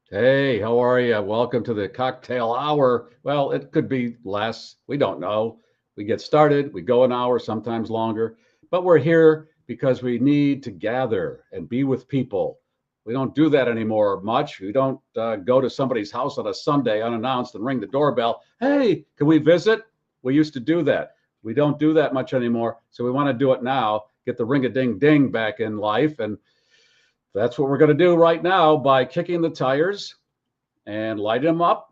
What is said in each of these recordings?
Hey, how are you? Welcome to the cocktail hour. Well, it could be less. We don't know. We get started, we go an hour, sometimes longer, but we're here because we need to gather and be with people. We don't do that anymore much. We don't go to somebody's house on a Sunday unannounced and ring the doorbell. Hey, can we visit? We used to do that. We don't do that much anymore. So we want to do it now, get the ring a ding ding back in life. And that's what we're going to do right now by kicking the tires and light them up.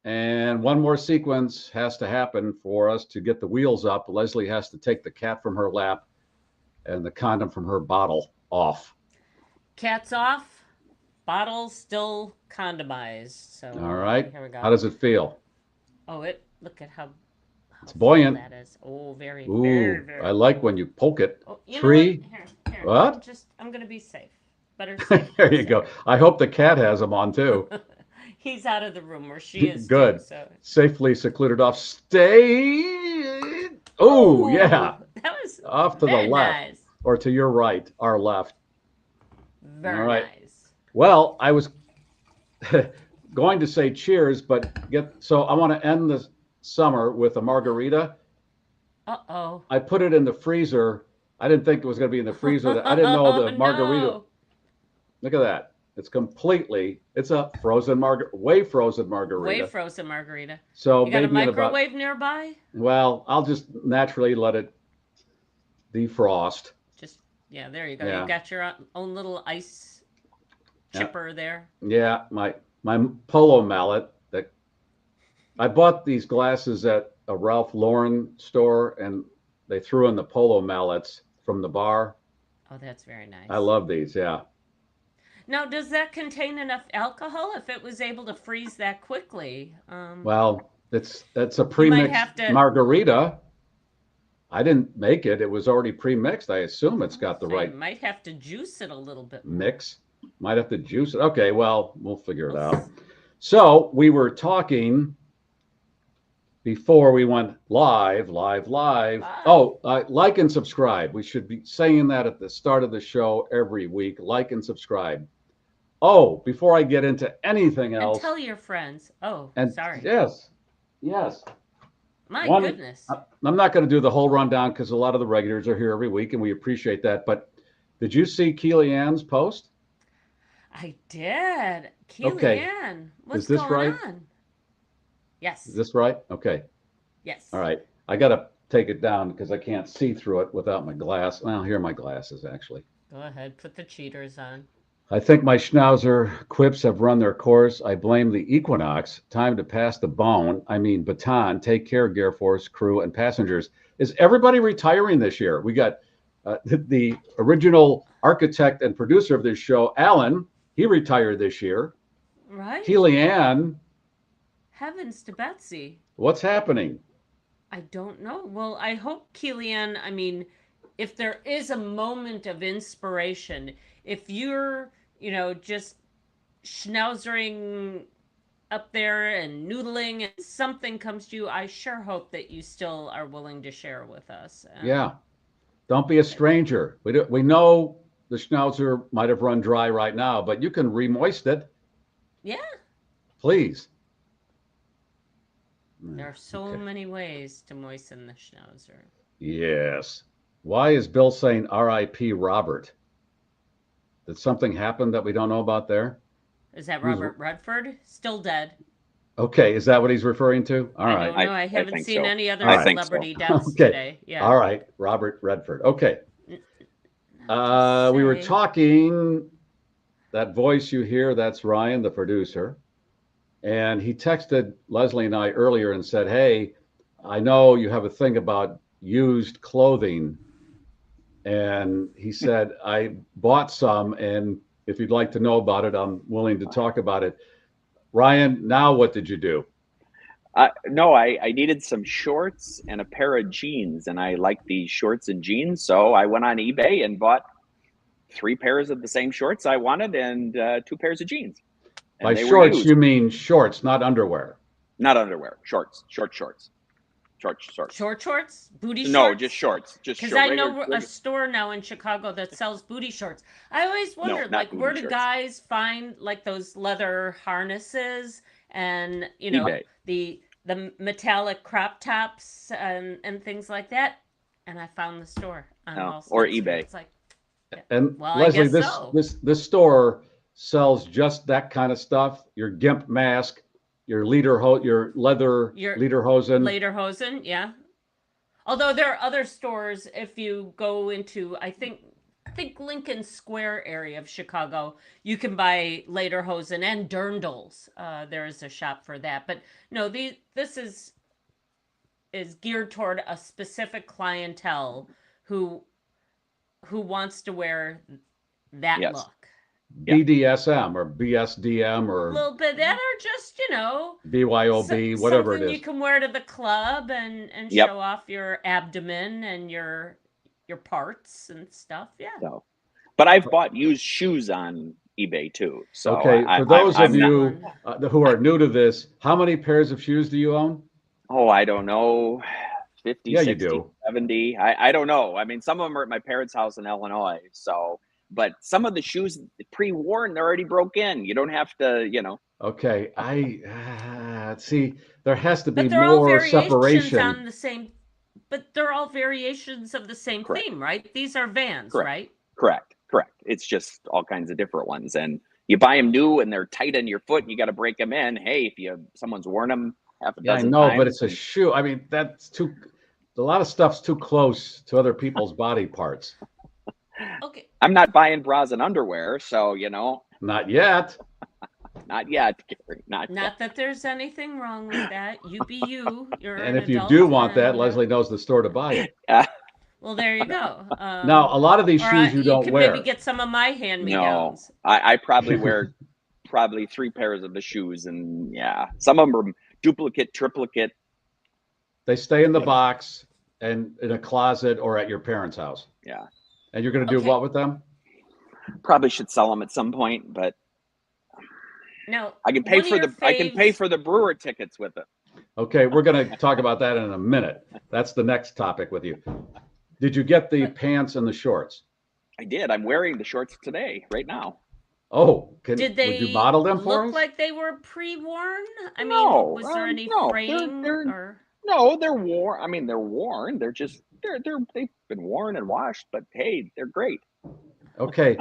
And one more sequence has to happen for us to get the wheels up. Leslie has to take the cat from her lap and the condom from her bottle off. Cats off, bottles still condomized. All So right. here we How go. does it feel? Oh, it. Look at how It's full buoyant. that is. Oh, very, very, Ooh, I very like when full. you poke it. Oh, you know what? 3. Here. What? I'm gonna be safe. Better safe There than you go. sorry. I hope the cat has them on too. He's out of the room, or she is too. Good. So, Safely secluded off. Stay. Oh, oh, yeah. that was Off to the very left nice. or to your right, our left. All Very right. nice. Well, I was going to say cheers, but I want to end the summer with a margarita. Uh oh. I put it in the freezer. I didn't think it was going to be in the freezer. I didn't know Oh the margarita. no. Look at that. It's a frozen way frozen Way margarita. frozen margarita. So You got a maybe in about, microwave nearby? well, I'll just naturally let it defrost. Just yeah, there you go. You Yeah. got your own little ice Yeah. chipper there. Yeah. My polo mallet that I bought these glasses at a Ralph Lauren store, and they threw in the polo mallets from the bar. Oh, that's very I nice. love these. Yeah. Now, does that contain enough alcohol if it was able to freeze that quickly? Well, it's a You might pre-mixed have to margarita. I didn't make it. It was already pre-mixed. I assume it's got the say right might have to juice it a little bit more. mix. Might have to juice it. Okay, well, we'll figure it We'll out. So we were talking before we went live. live. Oh, like and subscribe. We should be saying that at the start of the show every week. Like and subscribe. Oh, before I get into anything And else, tell your friends. Oh, and sorry. yes, My one, goodness. I'm not going to do the whole rundown because a lot of the regulars are here every week and we appreciate that. But did you see Keely-Ann's post? I did. Okay, Kellyanne, is what's this going right? on? Is Yes. this right? Okay, all Yes. right. I got to take it down because I can't see through it without my glass. Well, here are my glasses actually. Go ahead. Put the cheaters on. I think my Schnauzer quips have run their course. I blame the equinox. Time to pass the baton. Take care, GarrForce crew and passengers. Is everybody retiring this year? We got the original architect and producer of this show, Alan. He retired this year. Right. Keely-Ann, Heavens to Betsy. what's happening? I don't know. Well, I hope Kellyanne, I mean, if there is a moment of inspiration, if you're, just schnauzering up there and noodling and something comes to you, I sure hope that you still are willing to share with us. Yeah, don't be a stranger. We know the Schnauzer might have run dry right now, but you can remoist it, Yeah, please. there are so Okay. many ways to moisten the schnauzer. Yes. Why is Bill saying R.I.P. Robert? Did something happen that we don't know about there? Is that Who's Robert Redford? Still dead. okay? Is that what he's referring to? All I right. don't know. I I haven't think seen so. any All other I right. think so. celebrity deaths Okay. today. Yeah. All right. Robert Redford. Okay. N- Not to We were say. talking. That voice you hear, that's Ryan, the producer. And he texted Leslie and I earlier and said, hey, I know you have a thing about used clothing. And he said, I bought some. And if you'd like to know about it, I'm willing to talk about it. Ryan, now what did you do? No, I needed some shorts and a pair of jeans, and I like the shorts and jeans, so I went on eBay and bought three pairs of the same shorts I wanted and two pairs of jeans, By and they were shorts, used, you mean shorts, not underwear. not underwear, shorts, short shorts. Short shorts, booty shorts. No, just shorts. Just because short, I know regular, a store now in Chicago that sells booty shorts. I always wondered, not like, booty where do shorts. guys find like those leather harnesses and eBay. the metallic crop tops and things like that? And I found the store on No, Wall or Street. eBay. It's like, And well, Leslie, I guess so. this store sells just that kind of stuff. Your gimp mask, your your leather lederhosen. Lederhosen, yeah. Although there are other stores, if you go into, I think Lincoln Square area of Chicago, you can buy lederhosen and dirndls. There is a shop for that, but no, this is geared toward a specific clientele who wants to wear that Yes. look. BDSM or BSDM or A little bit that, or just BYOB, whatever it something is. you can wear to the club and Yep. show off your abdomen and your parts and stuff. Yeah. So, but I've bought used shoes on eBay too. So Okay, I, for those I'm of not- you who are new to this, how many pairs of shoes do you own? Oh, I don't know. 50, Yeah, you 60, do. 70. I don't know. I mean, some of them are at my parents' house in Illinois. So, but some of the shoes pre-worn, they're already broke in. You don't have to, Okay, I see. There has to be But they're all more variations separation. on the same. But they're all variations of the same Correct. theme, right? These are Vans, Correct. right? Correct. It's just all kinds of different ones. And you buy them new and they're tight on your foot and you got to break them in. Hey, if someone's worn them half a Yeah, I dozen know, times. but it's a shoe. I mean, a lot of stuff's too close to other people's body parts. Okay. I'm not buying bras and underwear. So, Not yet. not yet, Garry. Not yet. Not that there's anything wrong with that. You be you. You're And an if you adult do want that, and, Leslie knows the store to buy it. well, there you go. Now, a lot of these or shoes you don't can wear. maybe get some of my hand-me-downs. No, I probably wear probably 3 pairs of the shoes. And yeah, some of them are duplicate, triplicate. They stay in the box and in a closet or at your parents' house. Yeah. And you're going to do Okay. what with them? Probably should sell them at some point, but Now, I can pay one of for your I can pay faves- for the Brewer tickets with it. Okay, we're going to talk about that in a minute. That's the next topic with you. Did you get the pants and the shorts? I did. I'm wearing the shorts today, right now. Oh, Did they would you model them for look us? like they were pre-worn? I mean, No, was there any no, fraying they're- or? No, they're worn. I mean, they're worn. They're just they've been worn and washed, but hey, they're great. Okay.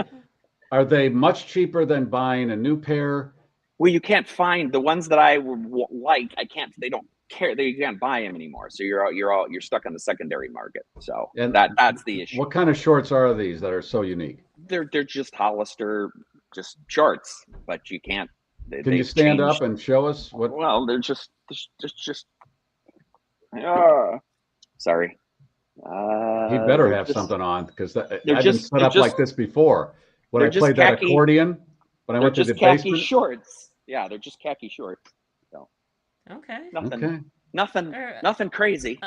Are they much cheaper than buying a new pair? Well, you can't find the ones that I like. I can't. They don't care. You can't buy them anymore. So you're stuck on the secondary market. So And that's the issue. What kind of shorts are these that are so unique? They're just Hollister, just shorts, but you can't. Can you stand up and show us what? Well, they're just. Sorry. He better have something on because I've been just- set up they're like just- this before. When I they're just played that khaki- accordion, when I They're went to just the khaki basement. shorts. Yeah, they're just khaki shorts. So Okay. nothing, Okay. nothing crazy.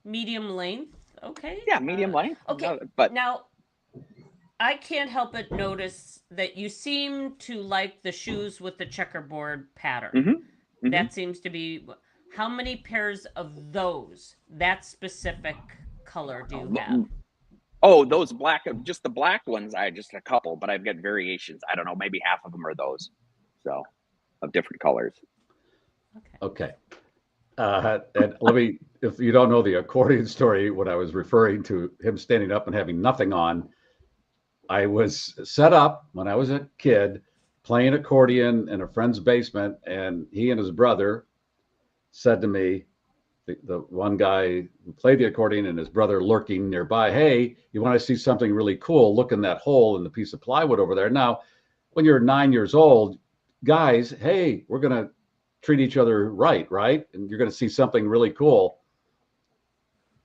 Medium length. Okay. Yeah, medium length. Okay. But Now, I can't help but notice that you seem to like the shoes with the checkerboard pattern. Mhm. That seems to be. How many pairs of those, that specific color, do you have? Oh, those black, just the black ones. I just a couple, but I've got variations. I don't know, maybe half of them are those, so of different colors. Okay. And let me, if you don't know the accordion story, what I was referring to him standing up and having nothing on, I was set up when I was a kid playing accordion in a friend's basement, and he and his brother said to me, the one guy who played the accordion and his brother lurking nearby, hey, you want to see something really cool? Look in that hole in the piece of plywood over there. Now, when you're 9 years old, guys, hey, we're going to treat each other right? And you're going to see something really cool.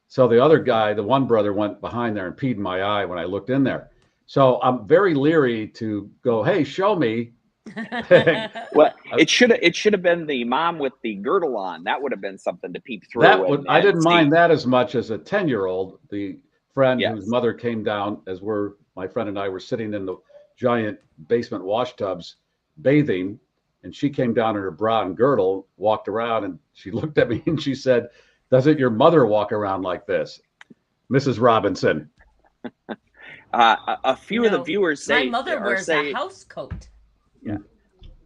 So the other guy, the one brother, went behind there and peed in my eye when I looked in there. So I'm very leery to go, hey, show me. Well, it should have been the mom with the girdle on. That would have been something to peep through. I didn't mind that as much as a 10-year-old. The friend whose mother came down as my friend and I were sitting in the giant basement wash tubs bathing, and she came down in her bra and girdle, walked around, and she looked at me and she said, Doesn't your mother walk around like this, Mrs. Robinson? A few of the viewers my mother wears a house coat. Yeah.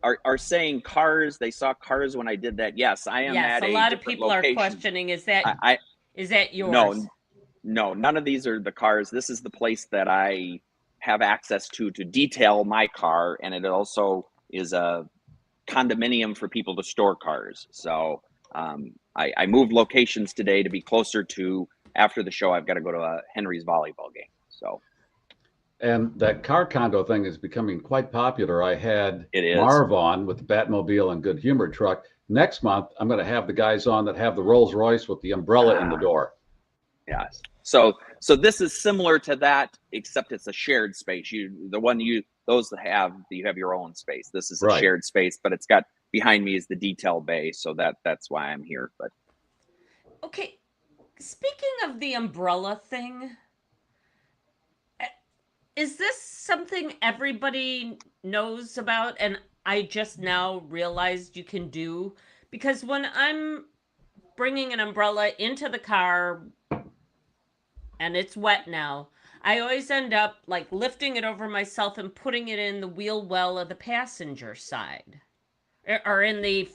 Are saying cars. They saw cars when I did that. Yes, I am at a lot of people location. Are questioning, is that yours? No, none of these are the cars. This is the place that I have access to detail my car, and it also is a condominium for people to store cars. So I moved locations today to be closer to, after the show, I've got to go to a Henry's volleyball game. So. And that car condo thing is becoming quite popular. I had It is. Marv on with the Batmobile and Good Humor truck. Next month, I'm going to have the guys on that have the Rolls Royce with the umbrella in the door. Yes. So this is similar to that, except it's a shared space. You have your own space. This is a shared space, but it's got, behind me is the detail bay, so that's why I'm here. But okay, speaking of the umbrella thing, is this something everybody knows about and I just now realized you can do? Because when I'm bringing an umbrella into the car and it's wet now, I always end up like lifting it over myself and putting it in the wheel well of the passenger side, or in the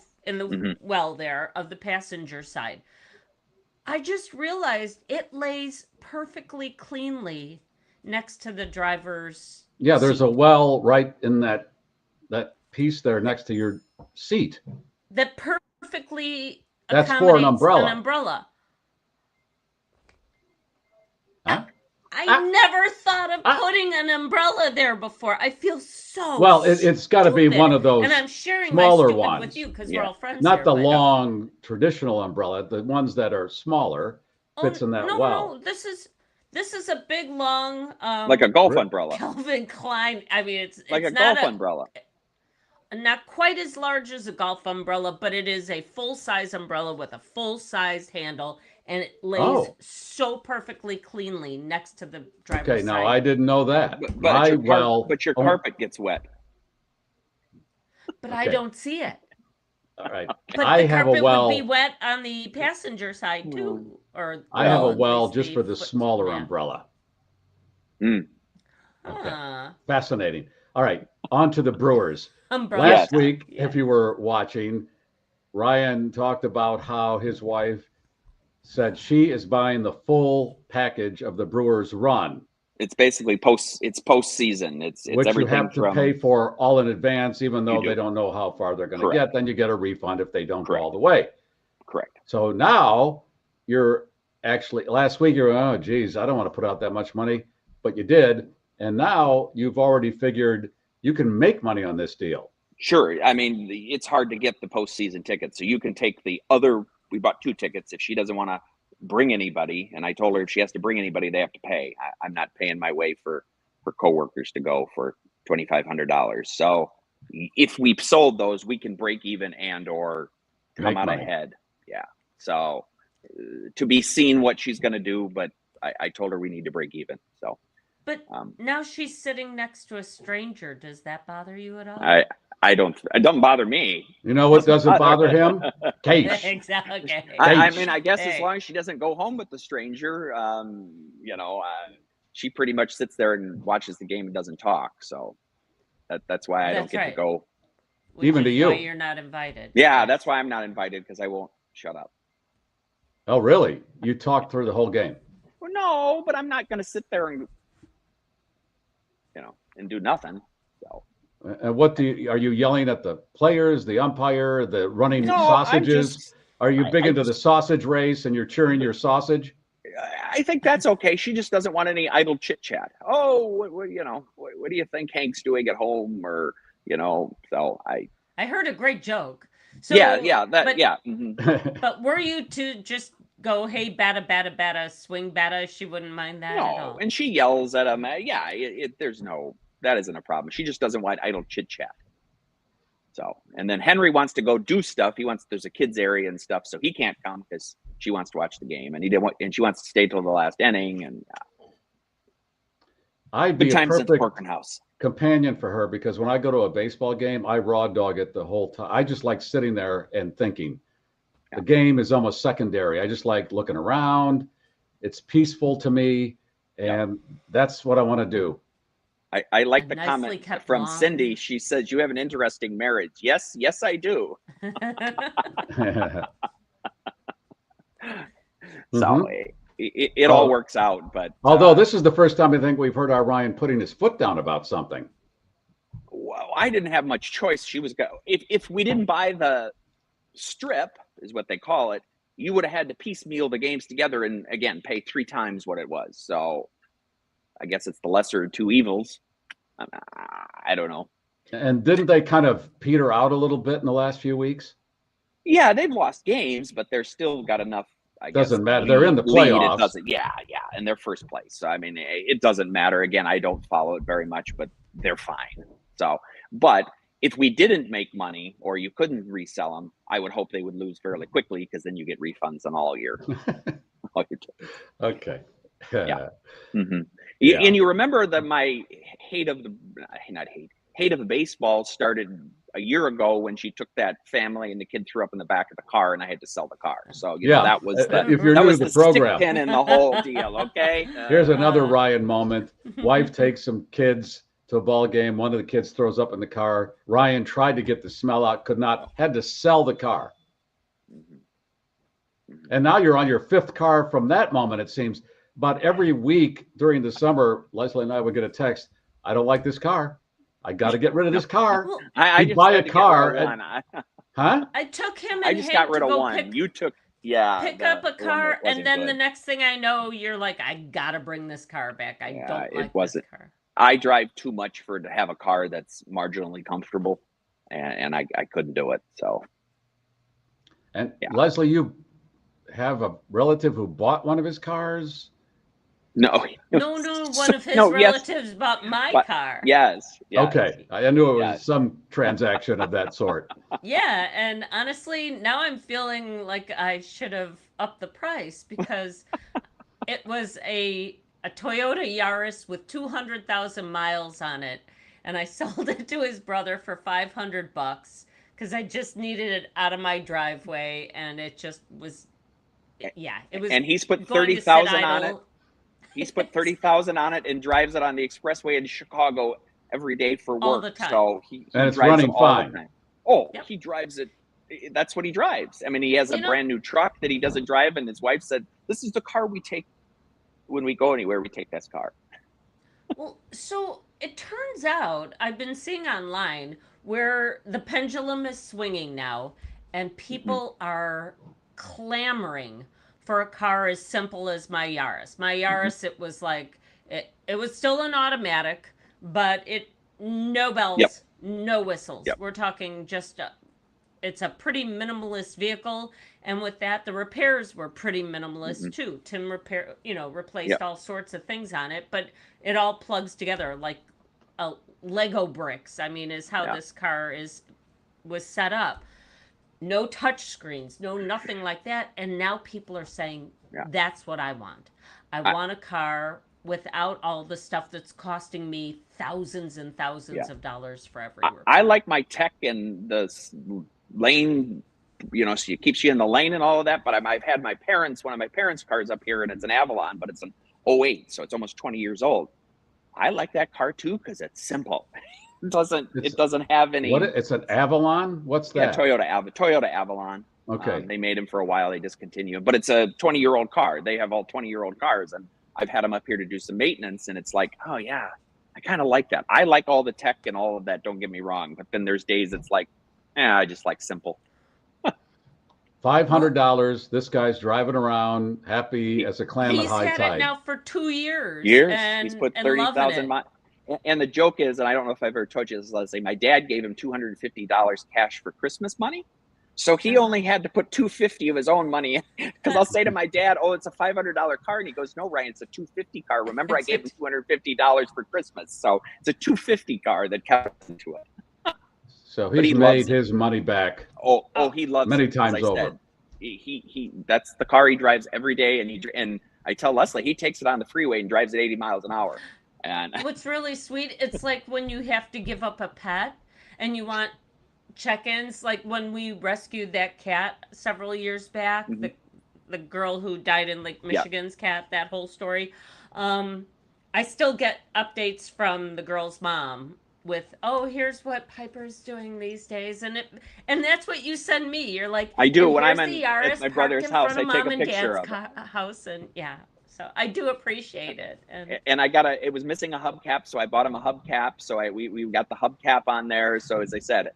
well there of the passenger side. I just realized it lays perfectly cleanly next to the driver's there's seat. a well right in that piece there next to your seat. That perfectly That's for an umbrella. Huh? I never thought of putting an umbrella there before. I feel so well. It's got to be one of those, and I'm sharing smaller my stupid ones with you because we're all friends. Not here, the long traditional umbrella. The ones that are smaller fits in that well. No, this is a big long like a golf umbrella. Calvin Klein. I mean, it's like it's a not golf umbrella. Not quite as large as a golf umbrella, but it is a full-size umbrella with a full-size handle, and it lays so perfectly cleanly next to the driver's side. Okay, now I didn't know that. But your carpet gets wet. But I don't see it. All right. But the carpet would be wet on the passenger side too. I have a well just for the smaller umbrella. Okay. Fascinating. All right, on to the Brewers. Last week, if you were watching, Ryan talked about how his wife said she is buying the full package of the Brewers run. It's basically postseason. It's which everything you have to pay for all in advance, even though they don't know how far they're going to get. Then you get a refund if they don't go all the way. Correct. So now you're actually, last week you're, oh geez, I don't want to put out that much money, but you did. And now you've already figured you can make money on this deal. Sure. I mean, it's hard to get the postseason tickets. So you can take we bought 2 tickets. If she doesn't want to bring anybody, and I told her if she has to bring anybody, they have to pay. I'm not paying my way for coworkers to go for $2,500. So if we sold those, we can break even and or come out ahead. Yeah. So to be seen what she's going to do, but I told her we need to break even. So. But now she's sitting next to a stranger. Does that bother you at all? It doesn't bother me. You know what doesn't bother him? Case. Exactly. Okay. I mean, I guess as long as she doesn't go home with the stranger, she pretty much sits there and watches the game and doesn't talk. So that's why I don't get to go. Even to you. Why you're not invited. Yeah, that's why I'm not invited, because I won't shut up. Oh, really? You talked through the whole game? Well, no, but I'm not going to sit there and do nothing. So. And are you yelling at the players, the umpire, the running sausages? Are you big into the sausage race and you're cheering your sausage? I think that's okay. She just doesn't want any idle chit chat. Oh, what do you think Hank's doing at home? Or, so I heard a great joke. So, But were you to just go, hey, batta, batta, batta, swing batta? She wouldn't mind that at all. And she yells at him. That isn't a problem. She just doesn't want idle chit chat. So, and then Henry wants to go do stuff. There's a kids area and stuff, so he can't come because she wants to watch the game, and she wants to stay till the last inning. And I'd be a perfect companion for her, because when I go to a baseball game, I raw dog it the whole time. I just like sitting there and thinking. The game is almost secondary. I just like looking around. It's peaceful to me, and that's what I want to do. I like the Nicely comment kept from lawn. Cindy. She says, you have an interesting marriage. Yes, I do. So it all works out. But although this is the first time I think we've heard our Ryan putting his foot down about something. Well, I didn't have much choice. She was if we didn't buy the strip, is what they call it, you would have had to piecemeal the games together and again pay 3 times what it was. So I guess it's the lesser of two evils. I don't know. And didn't they kind of peter out a little bit in the last few weeks? Yeah, they've lost games, but they're still got enough. I guess doesn't matter. They're in the playoffs. It doesn't. Yeah, and they're first place. So I mean, it doesn't matter. Again, I don't follow it very much, but they're fine. So, but if we didn't make money or you couldn't resell them, I would hope they would lose fairly quickly because then you get refunds on all your. Okay. Yeah. Mm-hmm. Yeah. And you remember that my hate of the baseball started a year ago when she took that family and the kid threw up in the back of the car and I had to sell the car. So you know, that was if you're new to the program, stick pin in the whole deal. Okay. Here's another Ryan moment. Wife takes some kids to a ball game. One of the kids throws up in the car. Ryan tried to get the smell out, could not, had to sell the car. And now you're on your 5th car from that moment, it seems. But every week during the summer, Leslie and I would get a text. I don't like this car. I got to get rid of this car. I just buy a car. Huh? I took him. I just got rid of one. You took, pick up a car, and then the next thing I know, you're like, I gotta bring this car back. I don't like this car. I drive too much to have a car that's marginally comfortable, and I couldn't do it. So. And Leslie, you have a relative who bought one of his cars? No. One of his relatives bought my car. Yes. Okay. I knew it was some transaction of that sort. Yeah. And honestly, now I'm feeling like I should have upped the price because it was a Toyota Yaris with 200,000 miles on it. And I sold it to his brother for $500 because I just needed it out of my driveway. And it just was, it was. And he's put 30,000 on it. He's put 30,000 on it and drives it on the expressway in Chicago every day for work. All the time. So he and it's drives running it all fine. The time. Oh, he drives it. That's what he drives. I mean, he has a brand new truck that he doesn't drive, and his wife said, "This is the car we take when we go anywhere. We take this car." Well, so it turns out I've been seeing online where the pendulum is swinging now, and people are clamoring for a car as simple as my Yaris. My Yaris, it was like, it was still an automatic, but no bells, no whistles. We're talking just, it's a pretty minimalist vehicle. And with that, the repairs were pretty minimalist too. Tim replaced all sorts of things on it, but it all plugs together like Lego bricks, I mean, is how this car was set up. No touch screens, no nothing like that. And now people are saying, that's what I want. I want a car without all the stuff that's costing me thousands and thousands of dollars for every repair. I like my tech in the lane, so it keeps you in the lane and all of that. But I've had one of my parents' cars up here, and it's an Avalon, but it's an 08, so it's almost 20 years old. I like that car too because it's simple. It doesn't have any. It's an Avalon? What's that? Yeah, Toyota Avalon. Okay. They made them for a while. They discontinued, but it's a 20-year-old car. They have all 20-year-old cars, and I've had them up here to do some maintenance, and it's like, oh yeah, I kind of like that. I like all the tech and all of that. Don't get me wrong, but then there's days it's like, I just like simple. $500. This guy's driving around happy as a clam at high tide. He's had it now for 2 years. He's put 30,000 miles. And the joke is, and I don't know if I've ever told you this, Leslie, my dad gave him $250 cash for Christmas money. So he only had to put $250 of his own money in. Because I'll say to my dad, oh, it's a $500 car. And he goes, no, Ryan, it's a $250 car. Remember, I gave him $250 for Christmas. So it's a $250 car that counts into it. So he made his money back. Oh, he loves many it, times over. He that's the car he drives every day. And I tell Leslie, he takes it on the freeway and drives at 80 miles an hour. And what's really sweet, it's like when you have to give up a pet and you want check-ins, like when we rescued that cat several years back, the girl who died in Lake Michigan's cat, that whole story. I still get updates from the girl's mom with, oh, here's what Piper's doing these days, and that's what you send me. You're like, I do and when here's I'm the at Yaris my parked brother's in house. front I of take mom a and picture dad's of it. house, and yeah. So I do appreciate it. And I it was missing a hubcap, so I bought him a hubcap. So we got the hubcap on there. So as I said,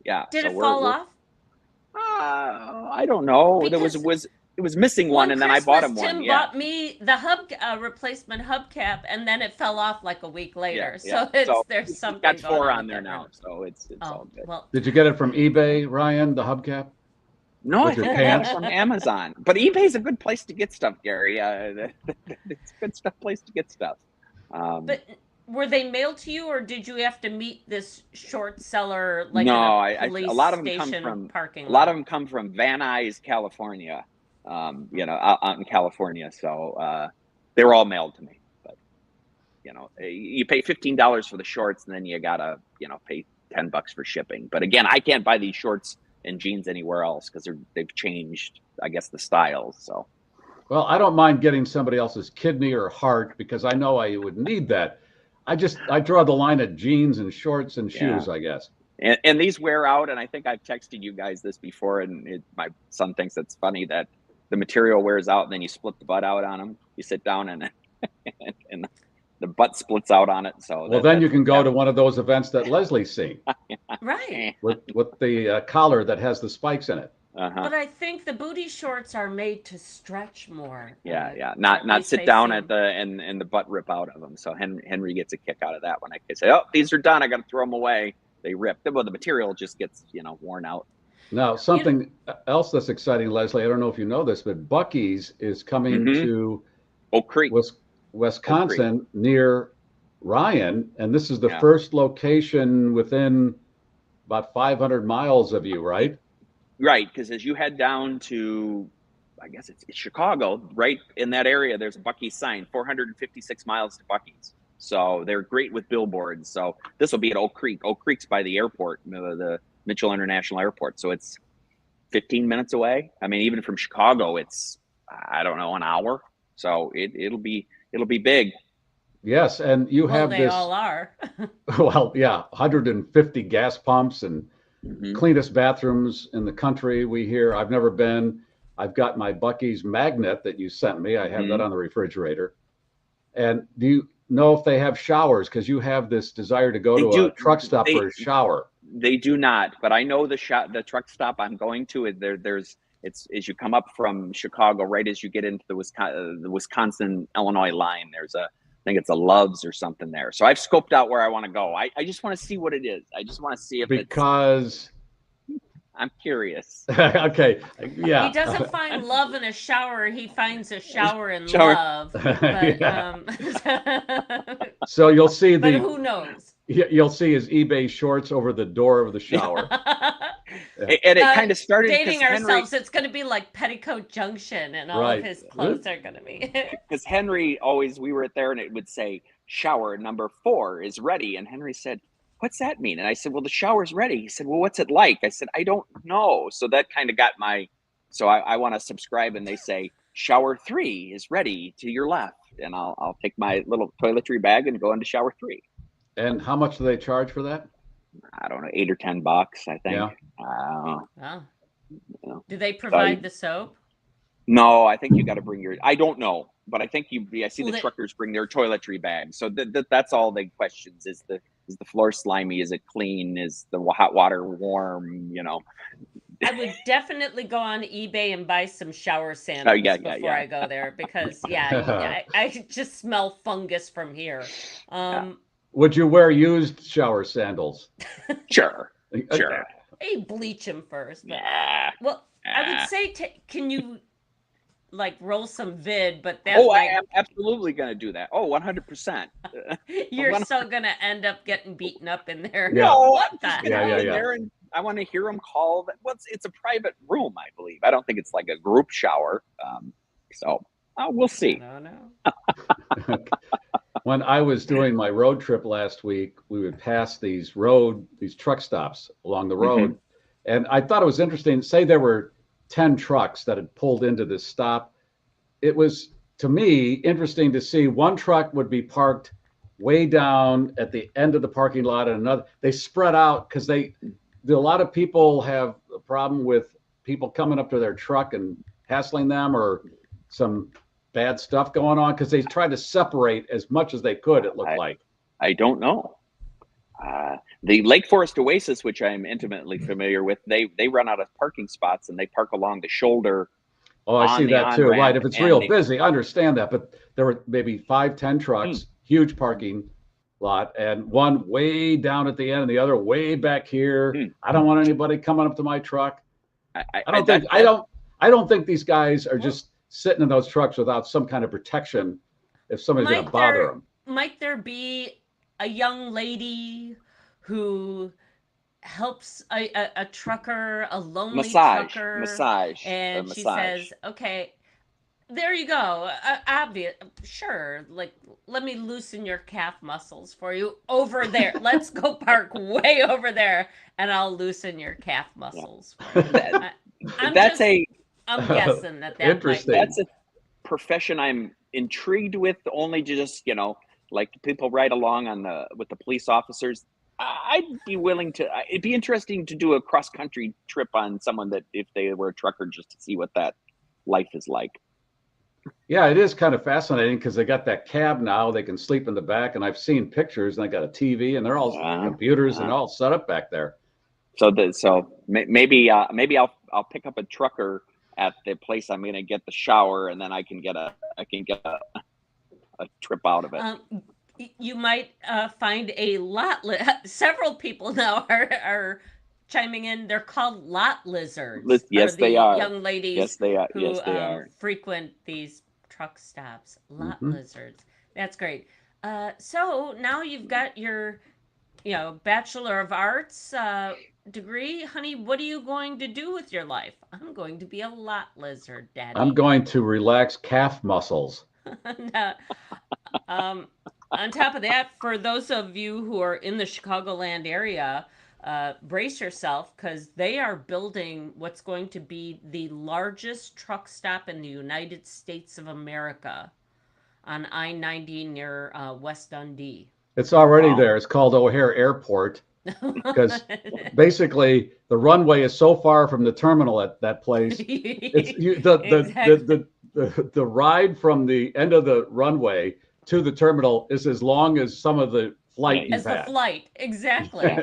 yeah. Did So it fall off? I don't know. Because It was missing one, and then I bought him one. Tim Yeah. bought me the replacement hubcap, and then it fell off like a week later. Yeah. So there's something got going 4 on on there now, so it's all good. Well, Did you get it from eBay, Ryan, the hubcap? No, I With your think I got it pants? from Amazon. But eBay's a good place to get stuff, Gary. It's a good place to get stuff. but were they mailed to you, or did you have to meet this short seller like no, in a police a lot of them station come from parking lot? a lot of them come from Van Nuys, California. Out in California. So they were all mailed to me. But you pay $15 for the shorts, and then you gotta pay $10 for shipping. But again, I can't buy these shorts and jeans anywhere else because they've changed, I guess, the styles. So, Well, I don't mind getting somebody else's kidney or heart because I know I would need that. I draw the line at jeans and shorts and shoes, I guess. And these wear out, and I think I've texted you guys this before, and my son thinks it's funny that the material wears out, and then you split the butt out on them. You sit down, and and the butt splits out on it. So well, then you can go to one of those events that Leslie's seen. Right. With the collar that has the spikes in it. But I think the booty shorts are made to stretch more. Yeah. Not sit down at and the butt rip out of them. So Henry gets a kick out of that when I say, oh, these are done. I got to throw them away. They rip. Well, the material just gets worn out. Now, something else that's exciting, Leslie, I don't know if you know this, but Buc-ee's is coming to Oak Creek, Wisconsin, near Ryan, and this is the first location within about 500 miles of you, right? Right, because as you head down to, I guess it's Chicago, right in that area, there's a Buc-ee's sign, 456 miles to Buc-ee's. So they're great with billboards. So this will be at Oak Creek. Oak Creek's by the airport, the Mitchell International Airport. So it's 15 minutes away. I mean, even from Chicago, it's, I don't know, an hour. So it'll be big. Yes, and you have they all are. Well, yeah, 150 gas pumps and cleanest bathrooms in the country. We hear. I've never been. I've got my Buc-ee's magnet that you sent me. I have that on the refrigerator. And do you know if they have showers? Because you have this desire to go to a truck stop for a shower. They do not, but I know the truck stop I'm going to. It's as you come up from Chicago, right as you get into the Wisconsin Illinois line. There's I think it's a Love's or something there. So I've scoped out where I want to go. I just want to see what it is. I just want to see if I'm curious. Okay. Yeah. He doesn't find love in a shower. He finds a shower in love. But, so you'll see but who knows? You'll see his eBay shorts over the door of the shower. And it kind of started dating ourselves. It's going to be like Petticoat Junction, and all of his clothes are going to be. Because Henry we were there, and it would say shower number 4 is ready, and Henry said, "What's that mean?" And I said, "Well, the shower's ready." He said, "Well, what's it like?" I said, "I don't know." So that kind of got so I want to subscribe, and they say shower 3 is ready to your left, and I'll take my little toiletry bag and go into shower 3. And how much do they charge for that? I don't know, $8 or $10, I think. Yeah. Wow. Do they provide the soap? No, I think you got to bring I don't know, but I think I see the truckers bring their toiletry bags. So that's all the questions. Is the floor slimy? Is it clean? Is the hot water warm? I would definitely go on eBay and buy some shower sandals before I go there, because I just smell fungus from here. Would you wear used shower sandals? Sure. Hey, bleach them first. But, well, I would say, can you roll some vid? But that's I am absolutely going to do that. 100%. You're still going to end up getting beaten up in there. Yeah. No, what I'm just going to be in there, and I want to hear them call. It's a private room, I believe. I don't think it's like a group shower. So we'll see. No. When I was doing my road trip last week, we would pass these truck stops along the road. And I thought it was interesting. Say there were 10 trucks that had pulled into this stop. It was, to me, interesting to see one truck would be parked way down at the end of the parking lot, and another. They spread out because a lot of people have a problem with people coming up to their truck and hassling them, or some bad stuff going on, because they tried to separate as much as they could, it looked like. I don't know. The Lake Forest Oasis, which I'm intimately familiar with, they run out of parking spots and they park along the shoulder. Oh, I see that too. Right. If it's real busy, I understand that. But there were maybe 5, 10 trucks, huge parking lot, and one way down at the end and the other way back here. I don't want anybody coming up to my truck. I don't think these guys are just sitting in those trucks without some kind of protection if somebody's going to bother them. Might there be a young lady who helps a trucker, a lonely trucker, and she says, "Okay, there you go. Obvious, sure. Like, let me loosen your calf muscles for you over there. Let's go park way over there, and I'll loosen your calf muscles." Yeah. I'm guessing that interesting. That's a profession I'm intrigued with. Only to just like people ride along with the police officers. I'd be willing to. It'd be interesting to do a cross country trip on someone that, if they were a trucker, just to see what that life is like. Yeah, it is kind of fascinating because they got that cab now. They can sleep in the back, and I've seen pictures, and they got a TV, and they're all computers and all set up back there. So maybe I'll pick up a trucker at the place I'm going to get the shower, and then I can get a trip out of it. You might find a lot. Several people now are chiming in. They're called lot lizards. Yes, they are. Young ladies. Yes, they are. Who frequent these truck stops. Lot lizards. That's great. So now you've got your, Bachelor of Arts degree, honey. What are you going to do with your life? I'm going to be a lot lizard, Daddy. I'm going to relax calf muscles. On top of that, for those of you who are in the Chicagoland area, brace yourself, because they are building what's going to be the largest truck stop in the United States of America on I-90 near West Dundee. It's already there. It's called O'Hare Airport, because basically the runway is so far from the terminal at that place. The ride from the end of the runway to the terminal is as long as some of the flight you've had. As the flight, exactly.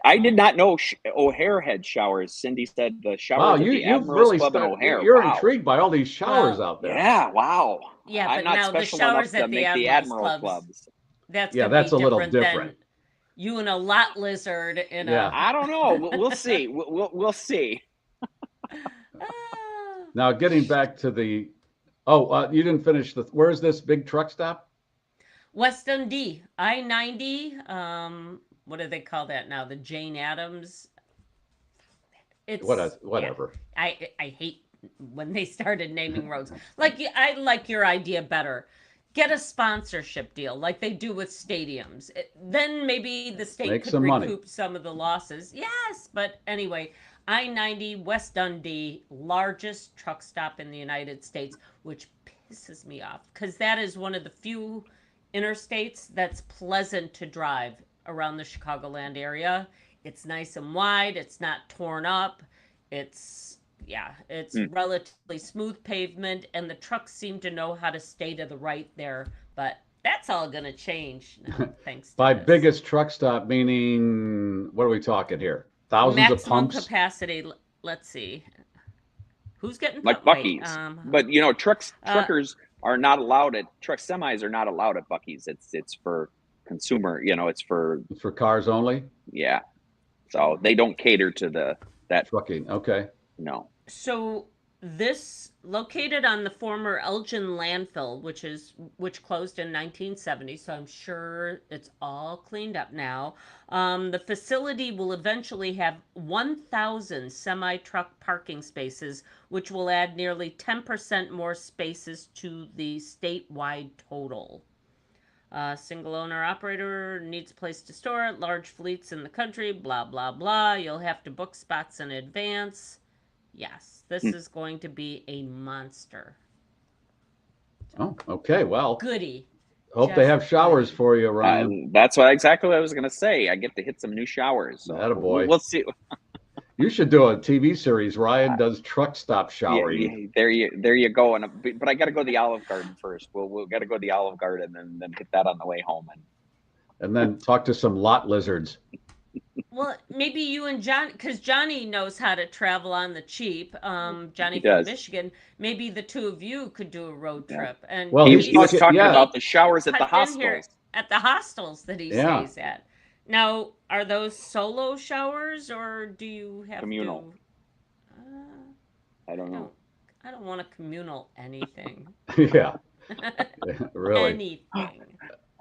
I did not know O'Hare had showers. Cindy said the showers at the Admirals Club in O'Hare. You're intrigued by all these showers out there. Yeah, wow. Yeah, but I'm not now the special showers enough at to make the Admiral Clubs. That's a little different. You and a lot lizard in a. I don't know. We'll see. We'll see. Now, getting back to the. You didn't finish where's this big truck stop? West Dundee, I-90. What do they call that now? The Jane Addams. It's whatever. Yeah, I hate when they started naming roads. I like your idea better. Get a sponsorship deal like they do with stadiums. Then maybe the state could recoup some of the losses. Yes, but anyway, I-90 West Dundee, largest truck stop in the United States, which pisses me off because that is one of the few interstates that's pleasant to drive around the Chicagoland area. It's nice and wide. It's not torn up. It's relatively smooth pavement, and the trucks seem to know how to stay to the right there. But that's all going to change now, thanks to By this. Biggest truck stop, meaning, what are we talking here? Thousands of pumps? Maximum capacity, let's see. Who's getting like Buc-ee's? But truckers are not allowed truck semis are not allowed at Buc-ee's. It's for consumer, it's for cars only. Yeah, so they don't cater to that trucking. Okay. No. So this located on the former Elgin landfill, which closed in 1970. So I'm sure it's all cleaned up now. The facility will eventually have 1,000 semi-truck parking spaces, which will add nearly 10% more spaces to the statewide total. Single owner operator needs a place to store it. Large fleets in the country. Blah blah blah. You'll have to book spots in advance. Yes, this is going to be a monster. Oh, okay. Well, Goody. hope they have showers for you, Ryan. That's exactly what I was going to say. I get to hit some new showers. So Attaboy. we'll see. You should do a TV series. Ryan does truck stop showering. There you go. But I got to go to the Olive Garden first. We'll got to go to the Olive Garden and then hit that on the way home. And then talk to some lot lizards. Well, maybe you and John, because Johnny knows how to travel on the cheap. Johnny He from does. Michigan. Maybe the two of you could do a road trip. And Well, He he's was talking yeah. about the showers at the cut in here hostels. at the hostels that he Yeah. stays at. Now, are those solo showers or do you have Communal. to? I don't know. I don't want a communal anything. Yeah, really. Anything.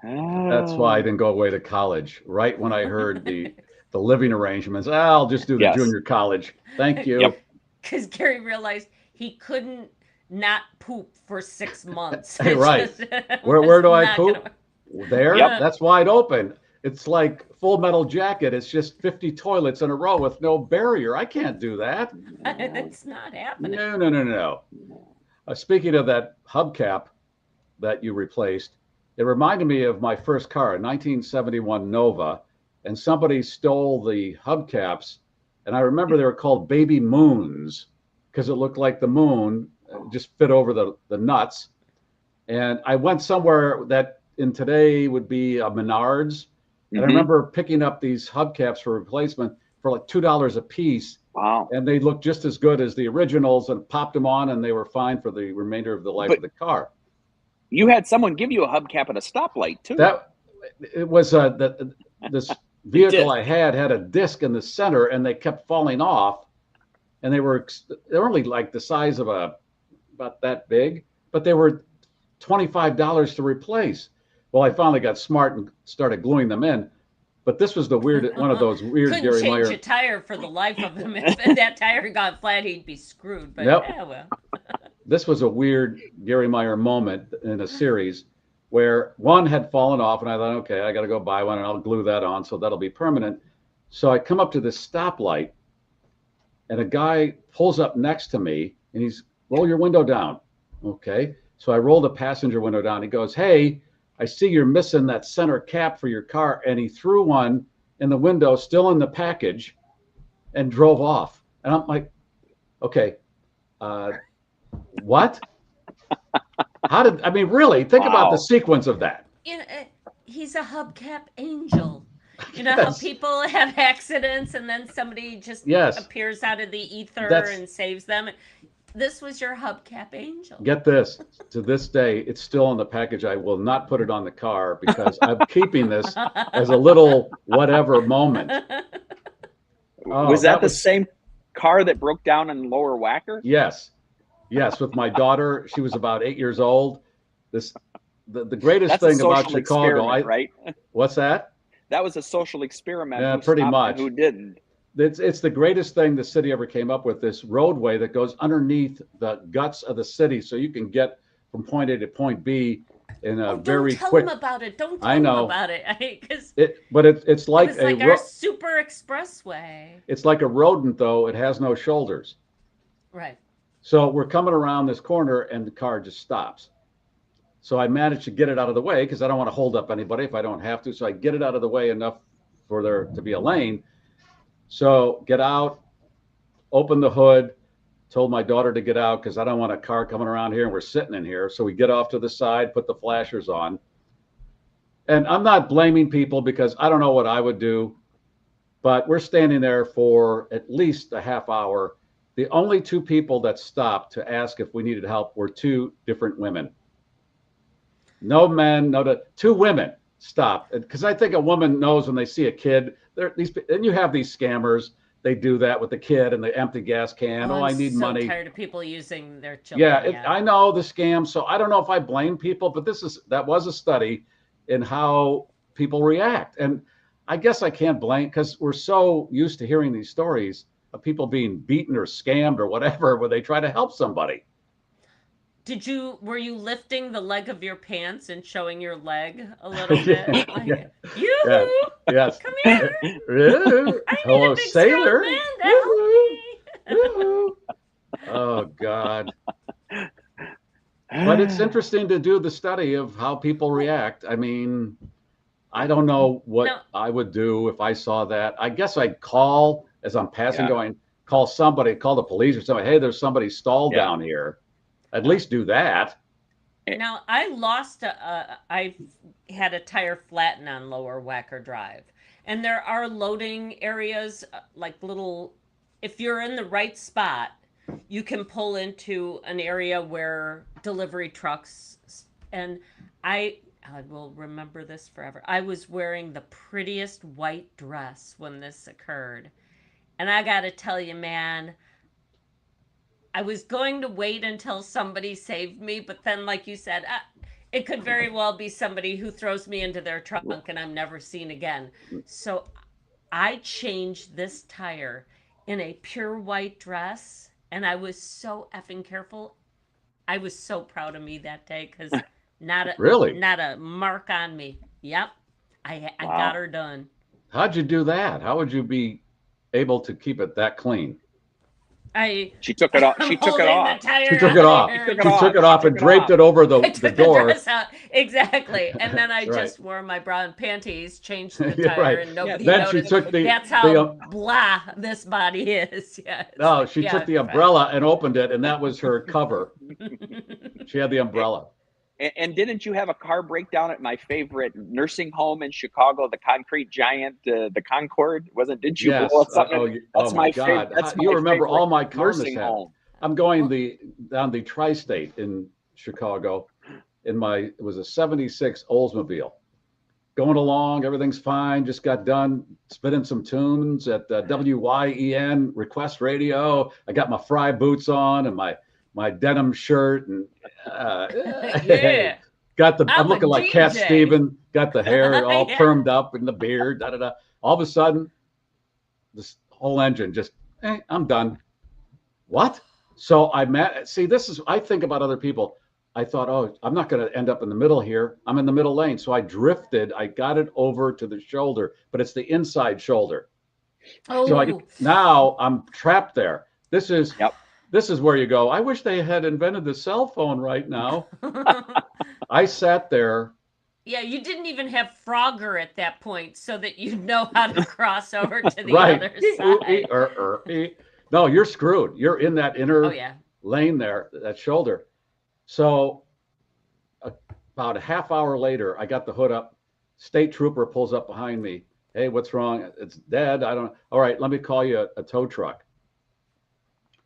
That's why I didn't go away to college. Right when I heard the living arrangements, I'll just do the Yes. junior college. Thank you. Yep. Because Garry realized he couldn't not poop for 6 months. Hey, It right. just Where do was I not poop? gonna- There, Yep. that's wide open. It's like Full Metal Jacket. It's just 50 toilets in a row with no barrier. I can't do that. It's not happening. No. Speaking of that hubcap that you replaced, it reminded me of my first car, a 1971 Nova, and somebody stole the hubcaps. And I remember they were called Baby Moons because it looked like the moon, just fit over the nuts. And I went somewhere that in today would be a Menards. And I remember picking up these hubcaps for replacement for like $2 a piece. Wow. And they looked just as good as the originals, and popped them on, and they were fine for the remainder of the life of the car. You had someone give you a hubcap at a stoplight too. It was this vehicle I had a disc in the center, and they kept falling off, and they were only like the size of about that big, but they were $25 to replace. Well, I finally got smart and started gluing them in. But this was one of those weird Couldn't Garry change Meier. a tire for the life of him. If that tire got flat, he'd be screwed. But Yep. yeah, well. This was a weird Garry Meier moment in a series where one had fallen off, and I thought, okay, I got to go buy one, and I'll glue that on, so that'll be permanent. So I come up to this stoplight, and a guy pulls up next to me, and he's, roll your window down. Okay. So I roll the passenger window down. He goes, hey, I see you're missing that center cap for your car. And he threw one in the window, still in the package, and drove off. And I'm like, okay, what? Really, think about the sequence of that. He's a hubcap angel. You know how people have accidents and then somebody just appears out of the ether and saves them? This was your hubcap angel. Get this. To this day, it's still in the package. I will not put it on the car because I'm keeping this as a little whatever moment. Was that the same car that broke down in Lower Wacker? Yes, with my daughter. She was about 8 years old. The greatest thing about Chicago, right? What's that? That was a social experiment. Yeah, pretty much. Who didn't? It's the greatest thing the city ever came up with, this roadway that goes underneath the guts of the city, so you can get from point A to point B in a very quick. Don't tell him about it. Don't tell him about it. It's like our super expressway. It's like a rodent, though. It has no shoulders. Right. So we're coming around this corner, and the car just stops. So I managed to get it out of the way because I don't want to hold up anybody if I don't have to. So I get it out of the way enough for there to be a lane. So get out, open the hood, told my daughter to get out because I don't want a car coming around here and we're sitting in here. So we get off to the side, put the flashers on. And I'm not blaming people because I don't know what I would do, but we're standing there for at least a half hour. The only two people that stopped to ask if we needed help were two different women. No men, two women stopped. Because I think a woman knows when they see a kid. And you have these scammers. They do that with the kid and the empty gas can. I need money. I'm so tired of people using their children. Yeah, I know the scam. So I don't know if I blame people, but that was a study in how people react. And I guess I can't blame because we're so used to hearing these stories of people being beaten or scammed or whatever when they try to help somebody. were you lifting the leg of your pants and showing your leg a little bit? Yeah, Like, yeah, yeah, yoo-hoo! yes. Come here! Woo, I need hello, a big strong sailor. man to Woo-hoo, help me. woo-hoo. Oh God. But it's interesting to do the study of how people react. I mean, I don't know what No, I would do if I saw that. I guess I'd call as I'm passing, Yeah. going, call somebody, call the police or somebody. Hey, there's somebody stalled Yeah. down here. At Yeah. least do that. now I lost I had a tire flatten on Lower Wacker Drive. And there are loading areas like little if you're in the right spot, you can pull into an area where delivery trucks and I will remember this forever. I was wearing the prettiest white dress when this occurred. And I got to tell you, man, I was going to wait until somebody saved me, but then, like you said, it could very well be somebody who throws me into their trunk and I'm never seen again. So I changed this tire in a pure white dress, and I was so effing careful. I was so proud of me that day because Really? not a mark on me. Yep, I Wow. got her done. How'd you do that? How would you be able to keep it that clean? She took it off. I'm She took it holding off. the tire She took out it off. here She and- took it She took it off. off She and took it draped off. it over I the took the door. dress out exactly, and then I Right. just wore my bra and panties, changed the Yeah, tire, right. and nobody Then she noticed. took the That's how blah this body is. Yeah. no, she yeah, took the right. umbrella and opened it, and that was her cover. She had the umbrella. And didn't you have a car breakdown at my favorite nursing home in Chicago, the concrete giant, the Concord? Didn't you Yes. blow up something? Oh my God. That's You my remember all favorite my car nursing mishaps. home. I'm going down the tri-state in Chicago it was a 76 Oldsmobile. Going along, everything's fine. Just got done spinning some tunes at WYEN request radio. I got my fry boots on and my denim shirt and Yeah. I'm I'm a looking like Cat DJ. Stevens, got the hair all Yeah. permed up and the beard, da da da. All of a sudden, this whole engine just, I'm done. What? So I think about other people. I thought, oh, I'm not going to end up in the middle here. I'm in the middle lane. So I drifted. I got it over to the shoulder, but it's the inside shoulder. Oh, So now I'm trapped there. This is Yep. where you go. I wish they had invented the cell phone right now. I sat there. yeah, you didn't even have Frogger at that point, so that you'd know how to cross over to the Right. other side. No, you're screwed. You're in that inner Oh yeah. lane there, that shoulder. So about a half hour later, I got the hood up. State trooper pulls up behind me. Hey, what's wrong? It's dead. I don't. All right, let me call you a tow truck.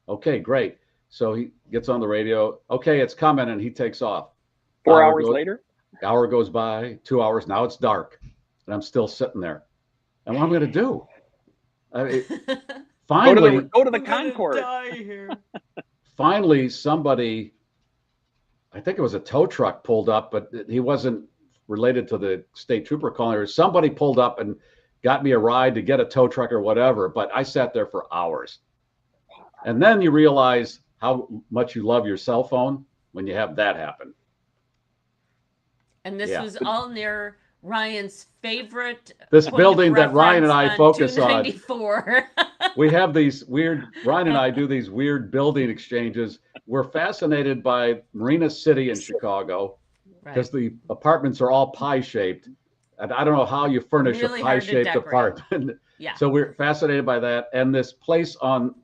Okay, great. So he gets on the radio. Okay, it's coming, and he takes off. 4 hours later. Hour goes by, 2 hours. Now it's dark, and I'm still sitting there. And what am I going to do? I mean, finally, Go to the Concord. finally, somebody, I think it was a tow truck, pulled up, but he wasn't related to the state trooper calling her. Somebody pulled up and got me a ride to get a tow truck or whatever. But I sat there for hours. And then you realize how much you love your cell phone when you have that happen. And this Yeah. was all near Ryan's favorite This point building of that Ryan and I reference focus on. 294. We have these weird, Ryan and I do these weird building exchanges. We're fascinated by Marina City in Chicago because the apartments are all pie-shaped. And I don't know how you furnish Really a hard to pie-shaped decorate. apartment. Yeah. So we're fascinated by that. And this place on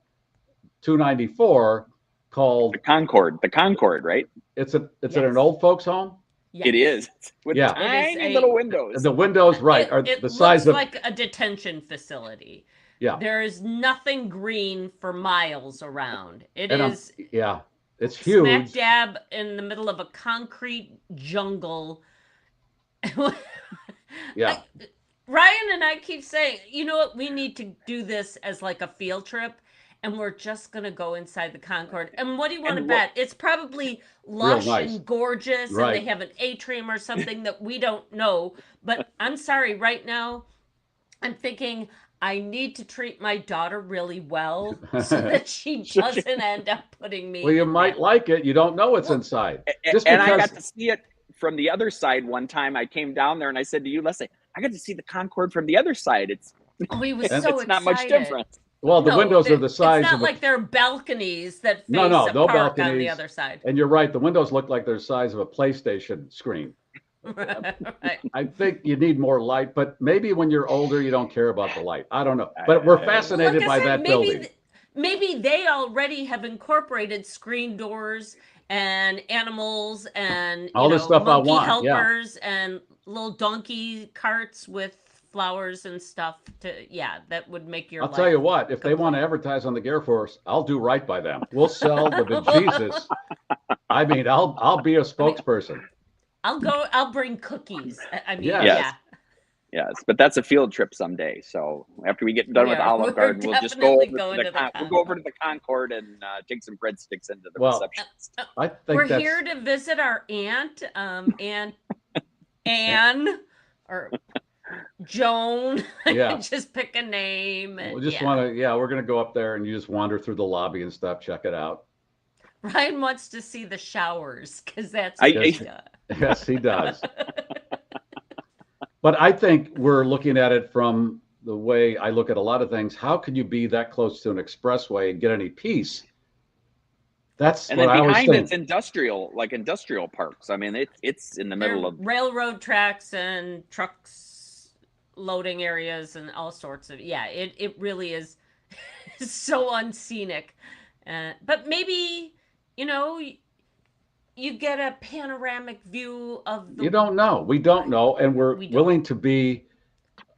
294 called The Concord, right? it's at Yes. an old folks home. Yes. It is. With Yeah. tiny little windows. The windows, right, are It the size looks of like a detention facility. yeah. There is nothing green for miles around. It And is yeah, it's smack huge. dab in the middle of a concrete jungle. Yeah. Ryan and I keep saying, you know what, we need to do this as like a field trip, and we're just gonna go inside the Concord. And what do you want to bet? It's probably lush nice. and gorgeous, Right. and they have an atrium or something that we don't know. But I'm sorry, right now, I'm thinking I need to treat my daughter really well so that she doesn't end up putting me Well, you in might that. like it. You don't know what's Well, inside. Just and I because, got to see it from the other side one time. I came down there and I said to you, Leslie, I got to see the Concorde from the other side. Oh, he was And- so It's not much excited. different. well, the No, windows are the it's size not of a, like there are balconies that no, face no, a no park on the balconies. other side. And you're right. The windows look like they're the size of a PlayStation screen. Right. I think you need more light, but maybe when you're older, you don't care about the light. I don't know. But we're I- fascinated Like I by said, that building. maybe they already have incorporated screen doors and animals and All this stuff I monkey want, yeah. helpers and little donkey carts with flowers and stuff that would make your I'll life tell you what, if they want to complete. advertise on the GarrForce, I'll do right by them. We'll sell the bejesus. I mean, I'll be a spokesperson. I'll bring cookies. I mean, Yes. yeah. Yes, but that's a field trip someday. So after we get done with Yeah, Olive we're Garden, we'll just go definitely over going to the we'll go over to the Concorde and take some breadsticks into the Well, reception. I think We're that's here to visit our aunt, Aunt Anne or Joan. Yeah. Just pick a name. And, we just want to, we're going to go up there and you just wander through the lobby and stuff, check it out. Ryan wants to see the showers because that's Yes, he does. But I think we're looking at it from the way I look at a lot of things. How can you be that close to an expressway and get any peace? That's And what then I always behind think. it's industrial parks. I mean, it's in the They're middle of railroad tracks and trucks, loading areas, and all sorts of It really is so unscenic, but maybe you get a panoramic view of the. You don't know. We don't know, and we're We don't. willing to be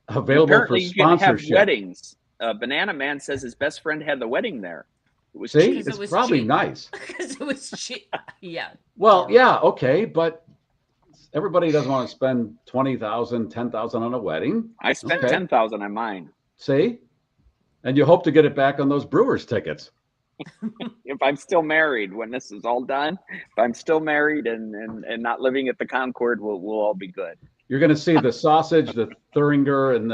available apparently for you can have sponsorship. weddings. Banana Man says his best friend had the wedding there. It was See, cheap. it it's was probably cheap. nice. Because it was cheap. Yeah. Well, yeah, okay, but everybody doesn't want to spend $20,000, $10,000 on a wedding. I spent Okay. $10,000 on mine. See, and you hope to get it back on those Brewers tickets. If I'm still married when this is all done, if I'm still married and not living at the Concorde, we'll all be good. You're going to see the sausage, the Thuringer, and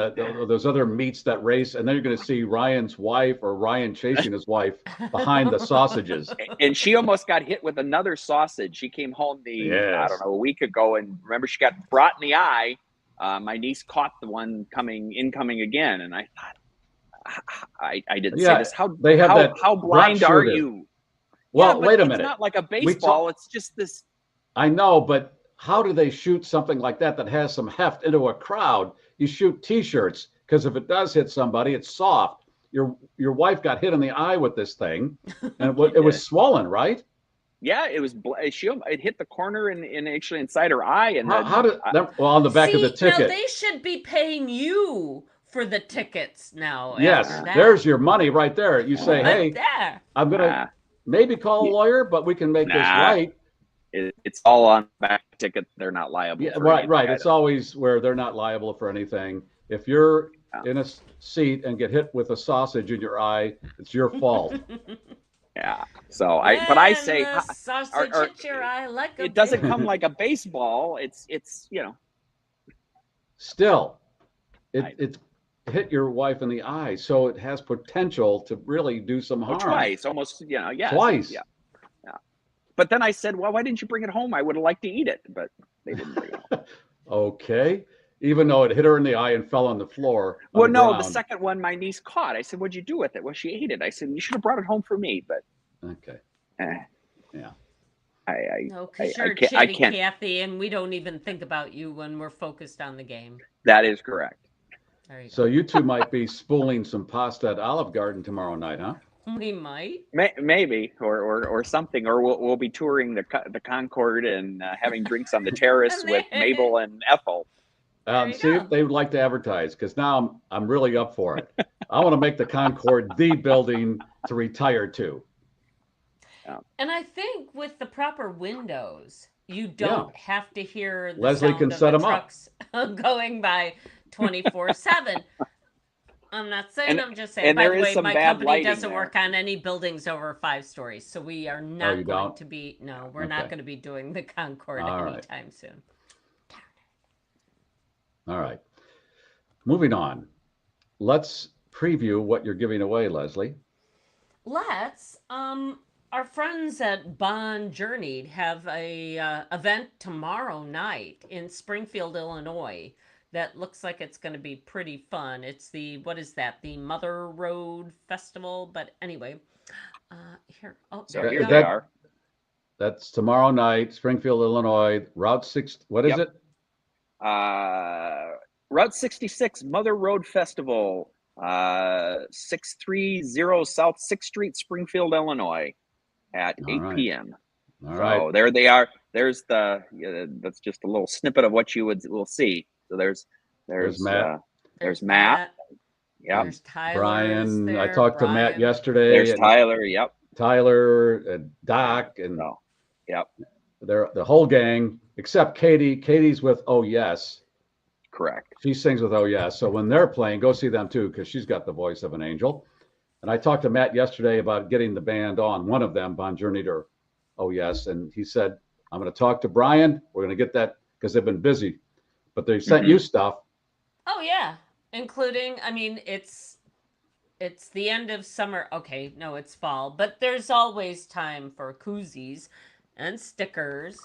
those other meats that race, and then you're going to see Ryan's wife or Ryan chasing his wife behind the sausages. And she almost got hit with another sausage. She came home I don't know, a week ago, and remember she got brought in the eye. My niece caught the one incoming again, and I thought, I didn't say this. How blind are you? Well, wait a minute. It's not like a baseball. It's just this. I know, but how do they shoot something like that has some heft into a crowd? You shoot T-shirts because if it does hit somebody, it's soft. Your wife got hit in the eye with this thing, and it was swollen, right? Yeah, it was. It hit the corner and actually inside her eye. And on the back of the ticket. Now they should be paying you for the tickets now. Yes, there's your money right there. You say, hey, I'm going to maybe call a lawyer, but we can make this right. It's all on the back ticket. They're not liable. Yeah, for right. It's always where they're not liable for anything. If you're in a seat and get hit with a sausage in your eye, it's your fault. Yeah. So I say, sausage hit your eye like it doesn't come like a baseball. It's Still, it hit your wife in the eye, so it has potential to really do some harm. Twice, almost, yes. Twice. Yeah. But then I said, well, why didn't you bring it home? I would have liked to eat it, but they didn't bring it home. Okay. Even though it hit her in the eye and fell on the floor. Well, no, the second one my niece caught. I said, what'd you do with it? Well, she ate it. I said, you should have brought it home for me, but. Okay. Yeah. No, because you're Chatty Cathy, and we don't even think about you when we're focused on the game. That is correct. So you two might be spooling some pasta at Olive Garden tomorrow night, huh? We might. Maybe, or something, or we'll be touring the Concorde and having drinks on the terrace with Mabel and Ethel. See if they would like to advertise, because now I'm really up for it. I want to make the Concorde the building to retire to. And I think with the proper windows, you don't have to hear the Leslie sound can of set the them up. trucks going by 24/7. I'm not saying, I'm just saying. And By the way, some my bad company lighting doesn't there. work on any buildings over 5 stories, so we are not going to be. No, we're not going to be doing the Concorde anytime soon. All right. Moving on. Let's preview what you're giving away, Leslie. Let's. Our friends at Bond Journeyed have a event tomorrow night in Springfield, Illinois. That looks like it's going to be pretty fun. It's the what is that? The Mother Road Festival. But anyway, here. Oh, So there here we they go. are. That's tomorrow night, Springfield, Illinois, Route 6. What is Yep. it? Route 66 Mother Road Festival, 630 South 6th Street, Springfield, Illinois, at All 8 right. p.m. All So right. there they are. There's that's just a little snippet of what will see. So there's Matt. there's Matt. Yep. There's Tyler. Brian. I talked to Matt yesterday. There's Tyler. Yep. Tyler and Doc and So, yep. they're the whole gang except Katie. Katie's with Oh Yes. Correct. She sings with Oh Yes. So when they're playing, go see them too because she's got the voice of an angel. And I talked to Matt yesterday about getting the band on, one of them, Bon Journey or Oh Yes. And he said, I'm going to talk to Brian. We're going to get that because they've been busy. But they sent you stuff. Oh, yeah. Including, I mean, it's the end of summer. Okay, no, it's fall. But there's always time for koozies and stickers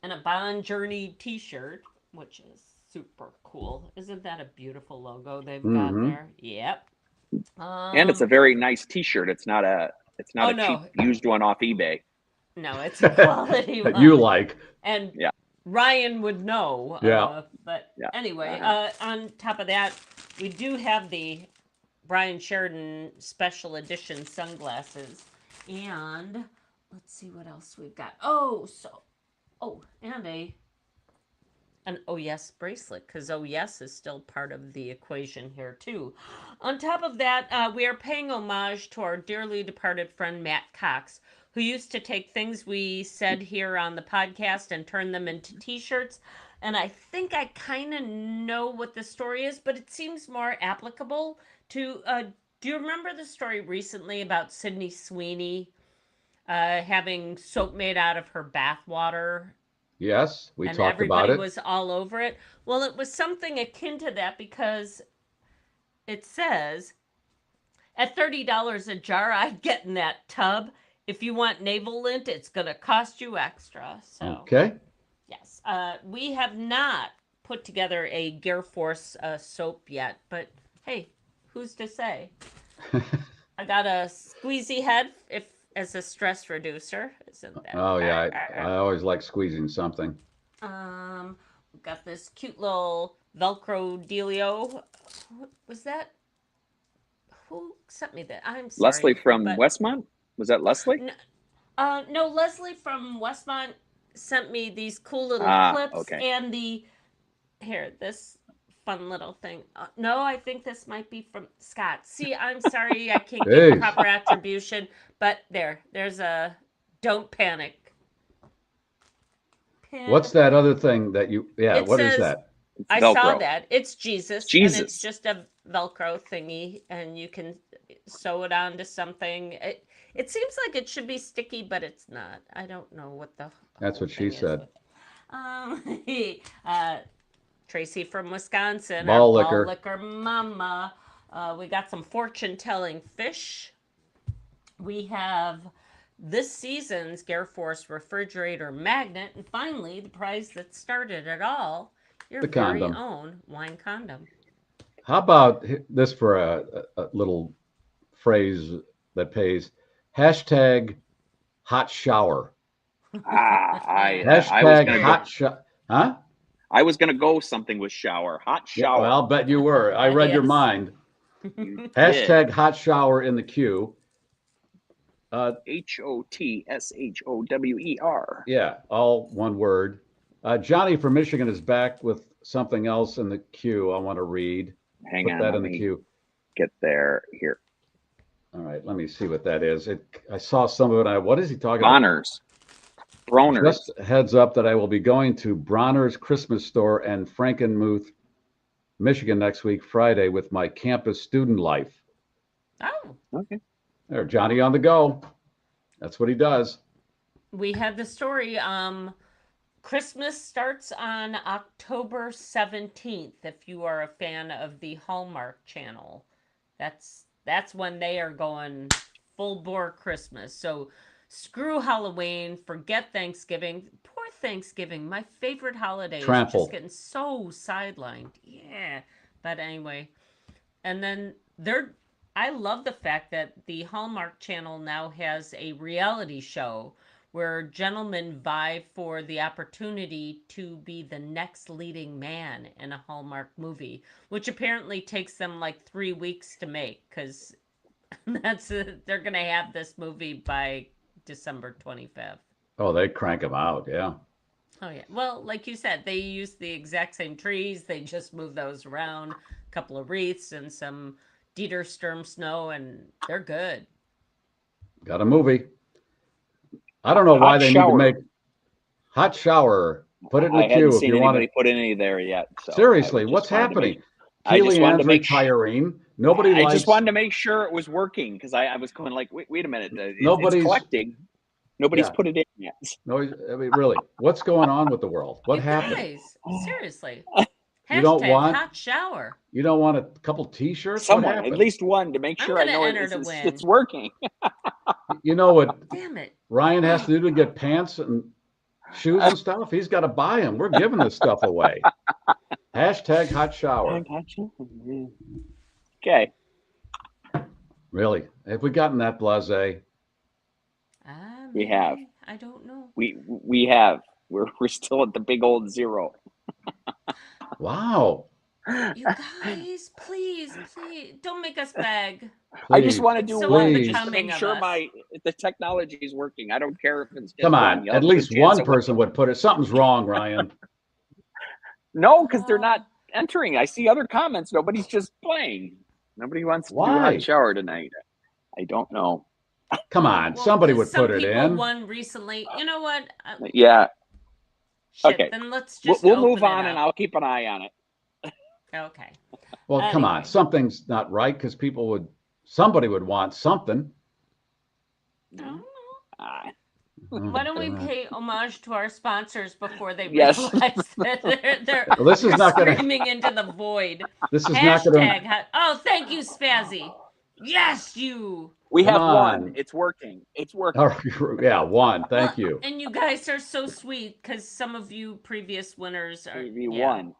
and a Bon Journey t-shirt, which is super cool. Isn't that a beautiful logo they've got there? Yep. And it's a very nice t-shirt. It's not a cheap used one off eBay. No, it's a quality one. You like. And Ryan would know. But anyway, on top of that, we do have the Brian Sheridan special edition sunglasses. And let's see what else we've got. And an Oh Yes bracelet, because Oh Yes is still part of the equation here too. On top of that, we are paying homage to our dearly departed friend Matt Cox, who used to take things we said here on the podcast and turn them into t-shirts. And I think I kind of know what the story is, but it seems more applicable to, do you remember the story recently about Sydney Sweeney having soap made out of her bathwater? Yes, we talked about it. And everybody was all over it. Well, it was something akin to that because it says, at $30 a jar, I'd get in that tub. If you want navel lint, it's going to cost you extra. So, okay. Yes. We have not put together a GarrForce soap yet, but hey, who's to say? I got a squeezy head as a stress reducer. Isn't that? Oh yeah, I always like squeezing something. We've got this cute little Velcro dealio. Was that? Who sent me that? I'm sorry. Leslie from Westmont? Was that Leslie? No, Leslie from Westmont sent me these cool little clips and this fun little thing. No, I think this might be from Scott. See, I'm sorry I can't give proper attribution, but there's a don't panic. What's that other thing that you, what is that? I saw that. It's Jesus. And it's just a Velcro thingy, and you can sew it onto something. It seems like it should be sticky, but it's not. I don't know what the. That's what she said. Tracy from Wisconsin. Ball our liquor. Ball liquor mama. We got some fortune-telling fish. We have this season's GarrForce refrigerator magnet, and finally, the prize that started it all, your very own wine condom. How about this for a little phrase that pays? Hashtag hot shower. Hashtag hot shower. Huh? I was going to go something with shower. Hot shower. Yeah, well, I'll bet you were. I read your mind. Hashtag hot shower in the queue. HOTSHOWER. Yeah, all one word. Johnny from Michigan is back with something else in the queue I want to read. Hang on. Put that in the queue. Get there here. All right, let me see what that is. I saw some of it. What is he talking about? Bronner's. Just a heads up that I will be going to Bronner's Christmas store and Frankenmuth, Michigan next week, Friday, with my campus student life. Oh. Okay. There, Johnny on the go. That's what he does. We had the story. Christmas starts on October 17th, if you are a fan of the Hallmark Channel. That's when they are going full bore Christmas. So screw Halloween, forget Thanksgiving. Poor Thanksgiving, my favorite holiday, is just Trampled. getting so sidelined. Yeah. But anyway, and then they're I love the fact that the Hallmark Channel now has a reality show where gentlemen vie for the opportunity to be the next leading man in a Hallmark movie, which apparently takes them like 3 weeks to make, because they're gonna have this movie by December 25th. Oh, they crank them out. Yeah. Oh yeah. Well, like you said, they use the exact same trees. They just move those around, a couple of wreaths and some Dieter Sturm snow, and they're good. Got a movie. I don't know why Hot they need to shower. make hot shower. Put it in the I hadn't queue if seen you want anybody to. put any there yet. So Seriously, I just what's wanted to happening? I just wanted to Kellyanne's make retiring. Nobody I likes. just wanted to make sure it was working, because I was going like, wait a minute, it's Nobody's- collecting. Nobody's Yeah. put it in yet. No, I mean, really, what's going on with the world? What You happened? guys, seriously. You don't Hashtag want- hot shower. You don't want a couple T-shirts? What Someone, happened? at least one, to make I'm sure I gonna know enter to win. it's working. You know what Damn it. Ryan has to do to get pants and shoes and stuff? He's got to buy them. We're giving this stuff away. Hashtag hot shower. Okay. Really? Have we gotten that blasé? We have. I don't know. We have. We're still at the big old zero. Wow. You guys, please, don't make us beg. I just Please. want to do So one please. just to make unbecoming of sure us. the technology is working. I don't care if it's just Come one. on. Y'all At give a least chance one at person would put it. Something's wrong, Ryan. No, because they're not entering. I see other comments. Nobody's just playing. Nobody wants to do a Why? hot shower tonight. I don't know. Come on. Well, Somebody 'cause would put it Some people in. won recently. You know what? Yeah. Shit, Okay. then let's just We'll open move it on, and up. I'll keep an eye on it. Okay. Well, come on. Anyway. Something's not right because somebody would want something. I don't know. Ah, Why don't we pay homage to our sponsors before they Yes. realize that they're Well, this is they're not gonna- screaming into the void? This is not going Hashtag to. hot. Oh, thank you, Spazzy. Yes, you. we Come have one. on. It's working. It's working. Yeah, one. Thank you. And you guys are so sweet because some of you previous winners are. We yeah. won.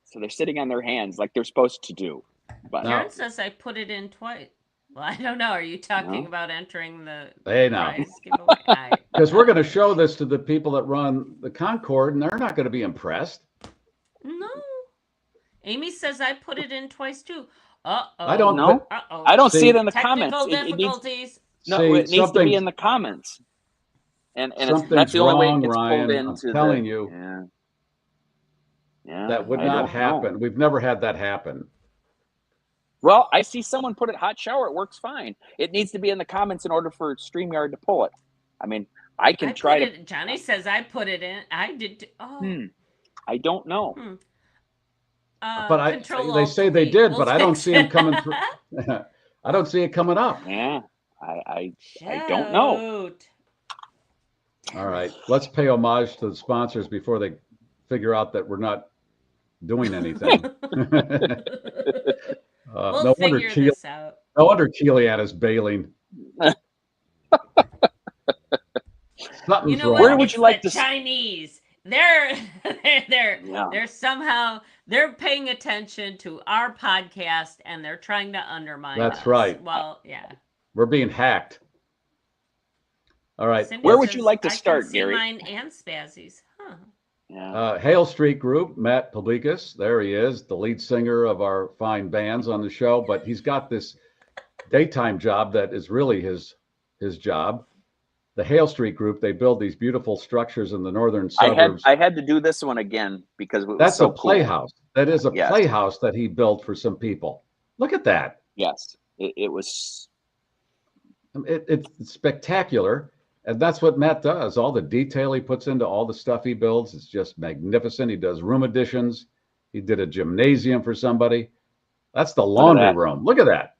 So they're sitting on their hands like they're supposed to do. But No. Karen says I put it in twice. Well, I don't know. Are you talking No. about entering the Hey, now. prize giveaway? Because we're going to show this to the people that run the Concord, and they're not going to be impressed. No. Amy says I put it in twice too. Uh-oh. I don't No. Uh-oh. I don't see See- it in the Technical comments. It needs, difficulties. no, See, it needs to something's- be in the comments. And that's Something's the only way wrong, it gets Ryan. pulled I'm into telling the, you. Yeah. Yeah. That would I not don't know. happen. We've never had that happen. Well, I see someone put it hot shower. It works fine. It needs to be in the comments in order for StreamYard to pull it. I mean, I can try to. Johnny says I put it in. I did. Oh. I don't know. But Control they Alt say they Delete. did, We'll but I don't fix see them it. coming through. I don't see it coming up. Yeah. I don't know. Shoot. All right, let's pay homage to the sponsors before they figure out that we're not doing anything. We'll no wonder figure this out. No wonder Kellyanne is bailing. Something's You know wrong. what? Where would It's you like the to Chinese. They're Yeah. they're somehow they're paying attention to our podcast and they're trying to undermine That's us. right. Well, yeah. We're being hacked. All right. Cindy Where would says, you like to I can start, see Garry? Mine and Spazzy's. Huh. Yeah. Hale Street Group, Matt Publikas, there he is, the lead singer of our fine bands on the show, but he's got this daytime job that is really his job. The Hale Street Group, they build these beautiful structures in the northern suburbs. I had to do this one again because it was That's so a playhouse. That is a Yes. playhouse that he built for some people. Look at that. Cool. Yes. It was. It's spectacular. And that's what Matt does. All the detail he puts into all the stuff he builds is just magnificent. He does room additions. He did a gymnasium for somebody. That's the laundry that. room. Look at that.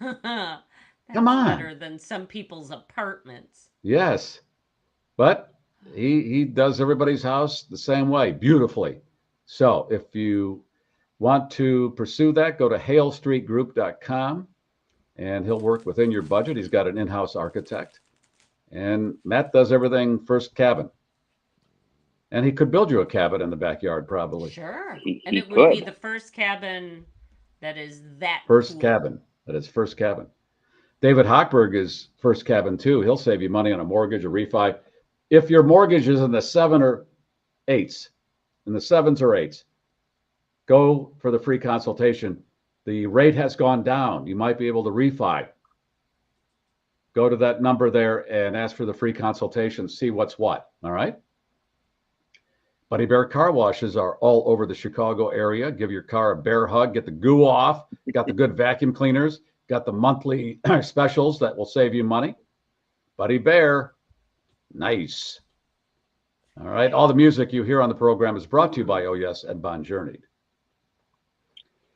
That's Come on. better than some people's apartments. Yes. But he does everybody's house the same way, beautifully. So if you want to pursue that, go to halestreetgroup.com. and he'll work within your budget. He's got an in-house architect, and Matt does everything first cabin. And he could build you a cabin in the backyard, probably. Sure. He And it would could. be the first cabin that is that First cool. cabin. That is first cabin. David Hochberg is first cabin too. He'll save you money on a mortgage or refi. If your mortgage is in the 7 or 8s, in the 7s or 8s, go for the free consultation. The rate has gone down. You might be able to refi. Go to that number there and ask for the free consultation. See what's what. All right. Buddy Bear car washes are all over the Chicago area. Give your car a bear hug. Get the goo off. Got the good vacuum cleaners. Got the monthly specials that will save you money. Buddy Bear. Nice. All right. All the music you hear on the program is brought to you by Oh Yes and Bon Journeyed.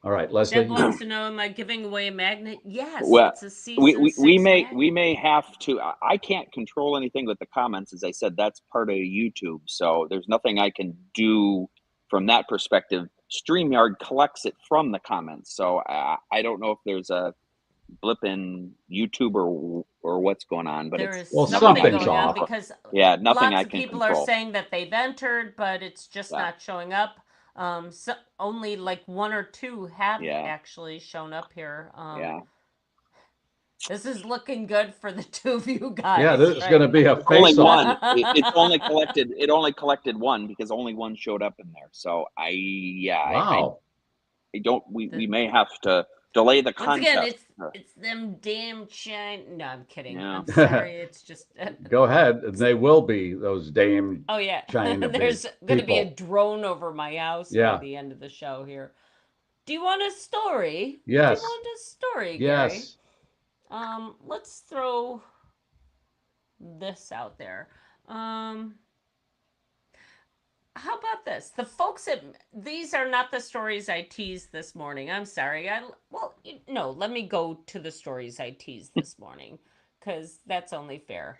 All right, Leslie. Deb wants to know, am I giving away a magnet? Yes, Well, it's a season we 6 may magnet. we may have to. I can't control anything with the comments, as I said. That's part of YouTube, so there's nothing I can do from that perspective. StreamYard collects it from the comments, so I don't know if there's a blip in YouTube or what's going on, but There it's is Well, something something's going on off. because yeah, nothing lots I of can people control. are saying that they've entered, but it's just Yeah. not showing up. So only like 1 or 2 have Yeah. actually shown up here. Yeah, This is looking good for the 2 of you guys. Yeah, this is right going to be a now. only face-off. one. It's only collected. It only collected 1 because only 1 showed up in there. So Wow. I don't. We may have to delay the Once again, contest. it's them damn China. No, I'm kidding. Yeah. I'm sorry. It's just. Go ahead. They will be those dame Oh yeah, China there's going to be a people. drone over my house Yeah. by the end of the show here. Do you want a story? Yes. Do you want a story, Gary? Yes. Let's throw this out there. How about this? The folks at these are not the stories I teased this morning. I'm sorry. No, let me go to the stories I teased this morning because that's only fair.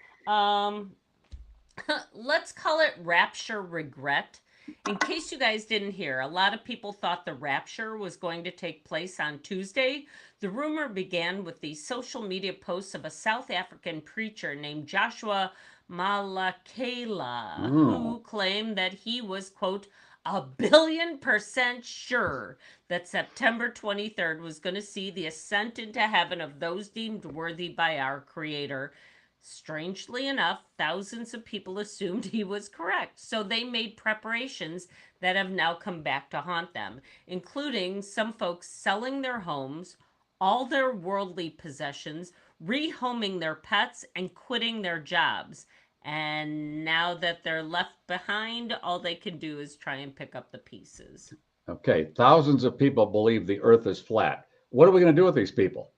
Let's call it Rapture Regret. In case you guys didn't hear, a lot of people thought the rapture was going to take place on Tuesday. The rumor began with the social media posts of a South African preacher named Joshua Malakela, who claimed that he was, quote, 1,000,000,000% sure that September 23rd was going to see the ascent into heaven of those deemed worthy by our Creator. Strangely enough, thousands of people assumed he was correct, so they made preparations that have now come back to haunt them, including some folks selling their homes, all their worldly possessions, rehoming their pets, and quitting their jobs. And now that they're left behind, all they can do is try and pick up the pieces. Okay. Thousands of people believe the earth is flat. What are we going to do with these people?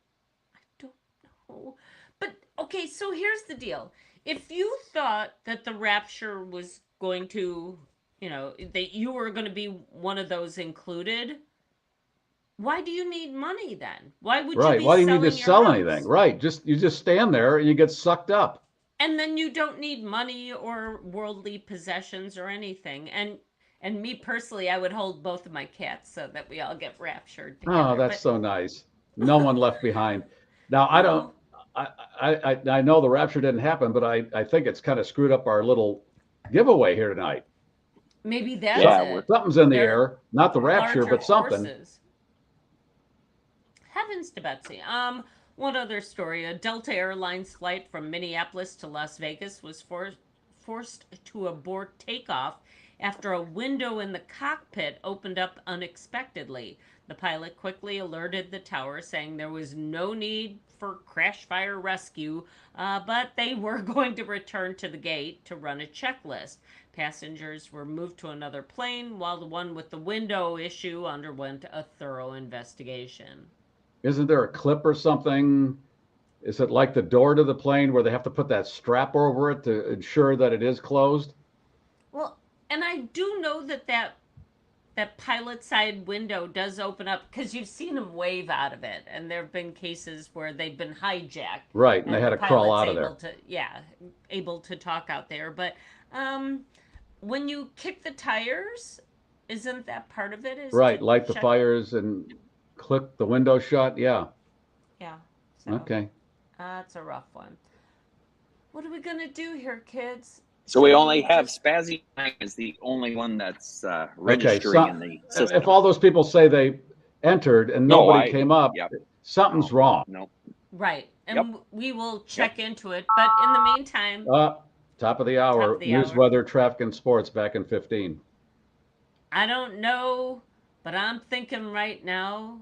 I don't know. But okay, so here's the deal. If you thought that the rapture was going to, that you were going to be one of those included, why do you need money then? Why would you be Why do you need to selling your sell house? anything? Right. You just stand there and you get sucked up. And then you don't need money or worldly possessions or anything. And me personally, I would hold both of my cats so that we all get raptured together. Oh, that's so nice. No one left behind. Now, I don't. I know the rapture didn't happen, but I think it's kind of screwed up our little giveaway here tonight. Maybe that's Yeah, it. Something's in the They're air, not the rapture, Larger but something. forces. Heavens to Betsy. One other story. A Delta Airlines flight from Minneapolis to Las Vegas was forced to abort takeoff after a window in the cockpit opened up unexpectedly. The pilot quickly alerted the tower, saying there was no need for crash fire rescue, but they were going to return to the gate to run a checklist. Passengers were moved to another plane, while the one with the window issue underwent a thorough investigation. Isn't there a clip or something? Is it like the door to the plane where they have to put that strap over it to ensure that it is closed? Well, and I do know that pilot side window does open up because you've seen them wave out of it, and there have been cases where they've been hijacked. Right, and they had to crawl out of there. Able to talk out there. But when you kick the tires, isn't that part of it? Right, light the fires and click the window shut. Yeah. Yeah. So Okay. that's a rough one. What are we gonna do here, kids? So we Should only have just- Spazzy is the only one that's Okay. registering in the system. If all those people say they entered and No, nobody came up, yep. something's wrong. No. Right, and Yep. we will check into it. But in the meantime, Top of the hour. Top of the News, hour. weather, traffic, and sports back in 15. I don't know, but I'm thinking right now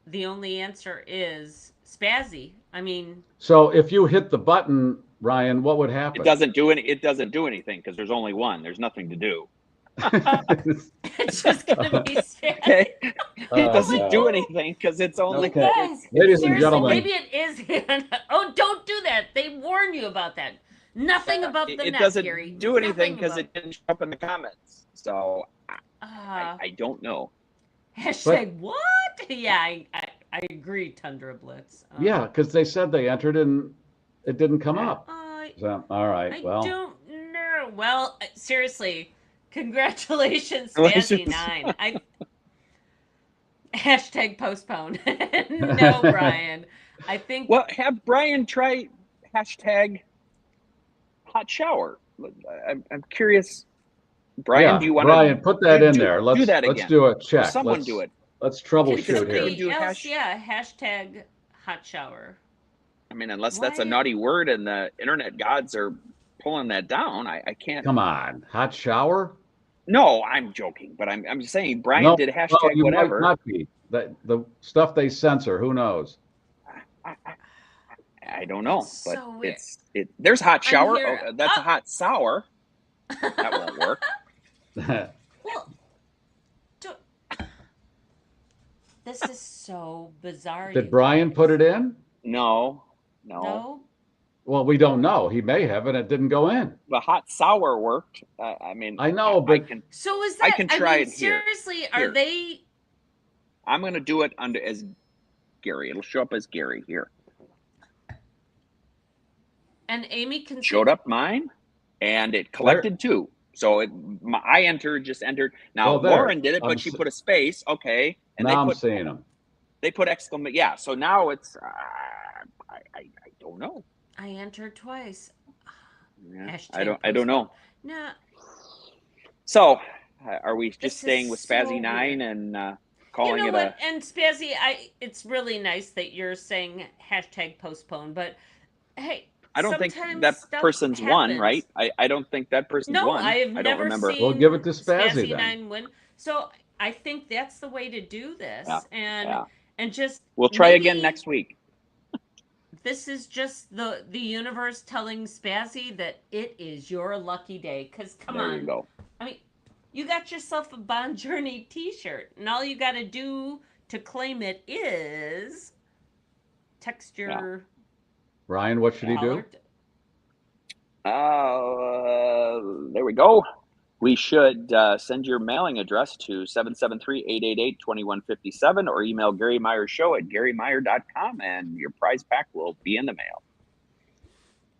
the only answer is Spazzy. I mean, So if you hit the button, Ryan, what would happen? It doesn't do anything because there's only one. There's nothing to do. it's just gonna be Spazzy. Okay. It doesn't no. do anything because it's only. Okay. Guys, Ladies and seriously, gentlemen. maybe it is. Oh, don't do that. They warn you about that. Nothing about the It net, doesn't Gary. do anything Nothing because about- it didn't show up in the comments. So Ah, I don't know. hashtag what? Yeah, I agree, Tundra Blitz. Yeah, because they said they entered and it didn't come up. I So, all right. I Well, don't know. Well, seriously, congratulations, Congratulations. Spazzy9. Hashtag postpone. No, Brian. I think Well, have Brian try hashtag hot shower. I'm curious. Brian, yeah, do you want Brian, put that in do- there. do Let's that let's again? do a check. Someone let's, do it. Let's can troubleshoot somebody here. do else, hash- yeah, hashtag hot shower. I mean, unless that's a Why- naughty word and the internet gods are pulling that down, I can't. Come on, hot shower? No, I'm joking, but I'm just saying Brian No, did no, hashtag you whatever. might not be. The stuff they censor, who knows? I don't know, It's but so weird. there's hot shower. here- Oh, that's a hot sour. That won't work. Well, this is so bizarre. you Did Brian guys. put it in? No. No. Well, we don't know. He may have, and it didn't go in. The hot sour worked. I mean, I know, but So is I that? can try mean, it here. seriously, are Here. they? I'm going to do it under as Garry. It'll show up as Garry here. And Amy can Showed up mine, and it collected two. So I just entered. Now Well, there. Lauren did it, I'm but she s- put a space. Okay, and now I'm they seeing them. put exclamation. Yeah. So now it's I don't know. I entered twice. Yeah, Hashtag I don't know. No, So are we This just is staying with so Spazzy9 and calling you know it what? And Spazzy, it's really nice that you're saying hashtag postpone, but hey, I don't think sometimes that stuff person's won, happens. right? I don't think that person's No, won. I have I don't never remember. seen Well, give it to Spazzy then. Spazzy9 win. So I think that's the way to do this, Yeah, and yeah. and just We'll try again maybe next week. This is just the universe telling Spazzy that it is your lucky day. Because come There on, you go. I mean, you got yourself a Bon Journey T-shirt, and all you got to do to claim it is text your. Ryan, what should he do? There we go. We should send your mailing address to 773-888-2157 or email Garry Meier Show at GarryMeier.com, and your prize pack will be in the mail.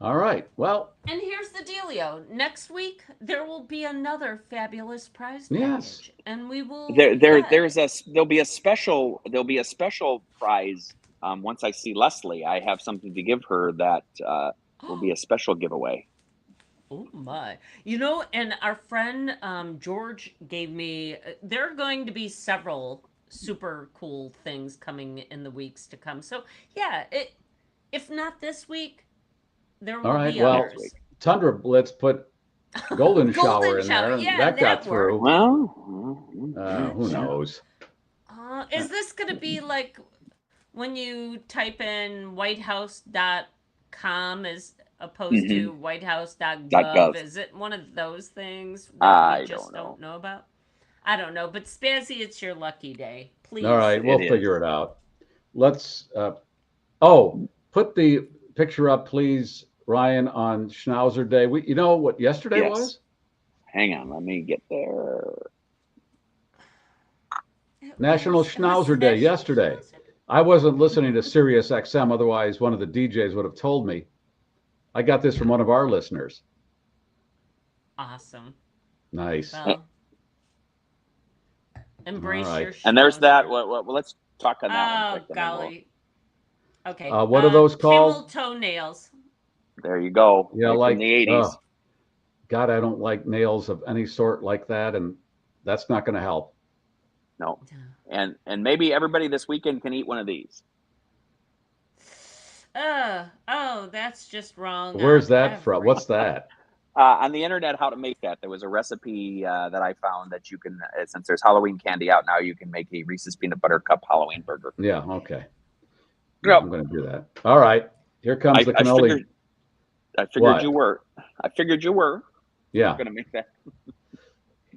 All right. Well, And here's the dealio. Next week there will be another fabulous prize Yes. package, and we will. There'll be a special prize. Once I see Leslie, I have something to give her that will be a special giveaway. Oh my. You know, and our friend George gave me, there are going to be several super cool things coming in the weeks to come. So, yeah, if not this week, there will all right. be Well, others. Tundra Blitz put Golden Shower in Shower, there, and yeah, that got that through. Well, Who knows? Is this going to be like when you type in whitehouse.com as opposed to whitehouse.gov? .gov. Is it one of those things I that we just don't know. don't know about? I don't know, but Spazzy, it's your lucky day. Please. All right, we'll It is. figure it out. Let's. Put the picture up, please, Ryan, on Schnauzer Day. You know what yesterday Yes. was? Hang on, let me get there. National Schnauzer Day yesterday. I wasn't listening to Sirius XM, otherwise one of the DJs would have told me. I got this from one of our listeners. Awesome. Nice. Well, embrace All right. your And there's Schnauzer. that. Well, let's talk on that one Oh, quick. And then golly. Okay. What are those called? Camel toenails. There you go. Yeah, Right like from the 80s. God, I don't like nails of any sort like that, and that's not going to help. No. And maybe everybody this weekend can eat one of these. Oh, that's just wrong. Where's that from? What's that? On the internet, how to make that. There was a recipe that I found that you can, since there's Halloween candy out now, you can make a Reese's Peanut Butter Cup Halloween burger. Yeah, okay. Yep. I'm going to do that. All right. Here comes the cannoli. I figured you were. I figured you were. Yeah. Going to make that.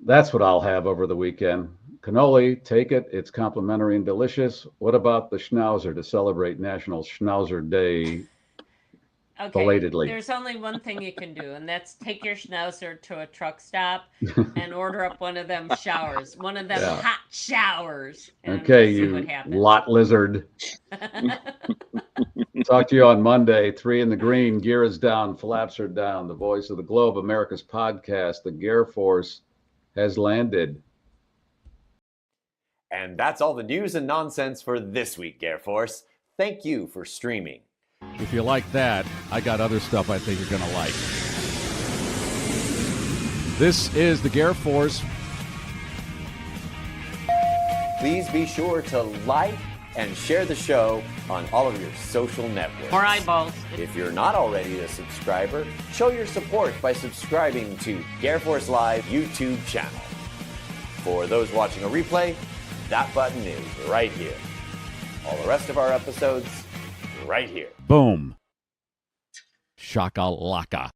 That's what I'll have over the weekend. Cannoli, take it. It's complimentary and delicious. What about the schnauzer to celebrate National Schnauzer Day? Okay, belatedly. There's only one thing you can do, and that's take your schnauzer to a truck stop and order up one of them showers, one of them hot showers. Okay, you lot lizard. Talk to you on Monday. 3 in the green. Gear is down. Flaps are down. The voice of the globe, America's podcast. The GarrForce has landed. And that's all the news and nonsense for this week, GarrForce. Thank you for streaming. If you like that, I got other stuff I think you're going to like. This is the GarrForce. Please be sure to like and share the show on all of your social networks. More eyeballs. If you're not already a subscriber, show your support by subscribing to GarrForce Live YouTube channel. For those watching a replay, that button is right here. All the rest of our episodes, right here. Boom. Shakalaka.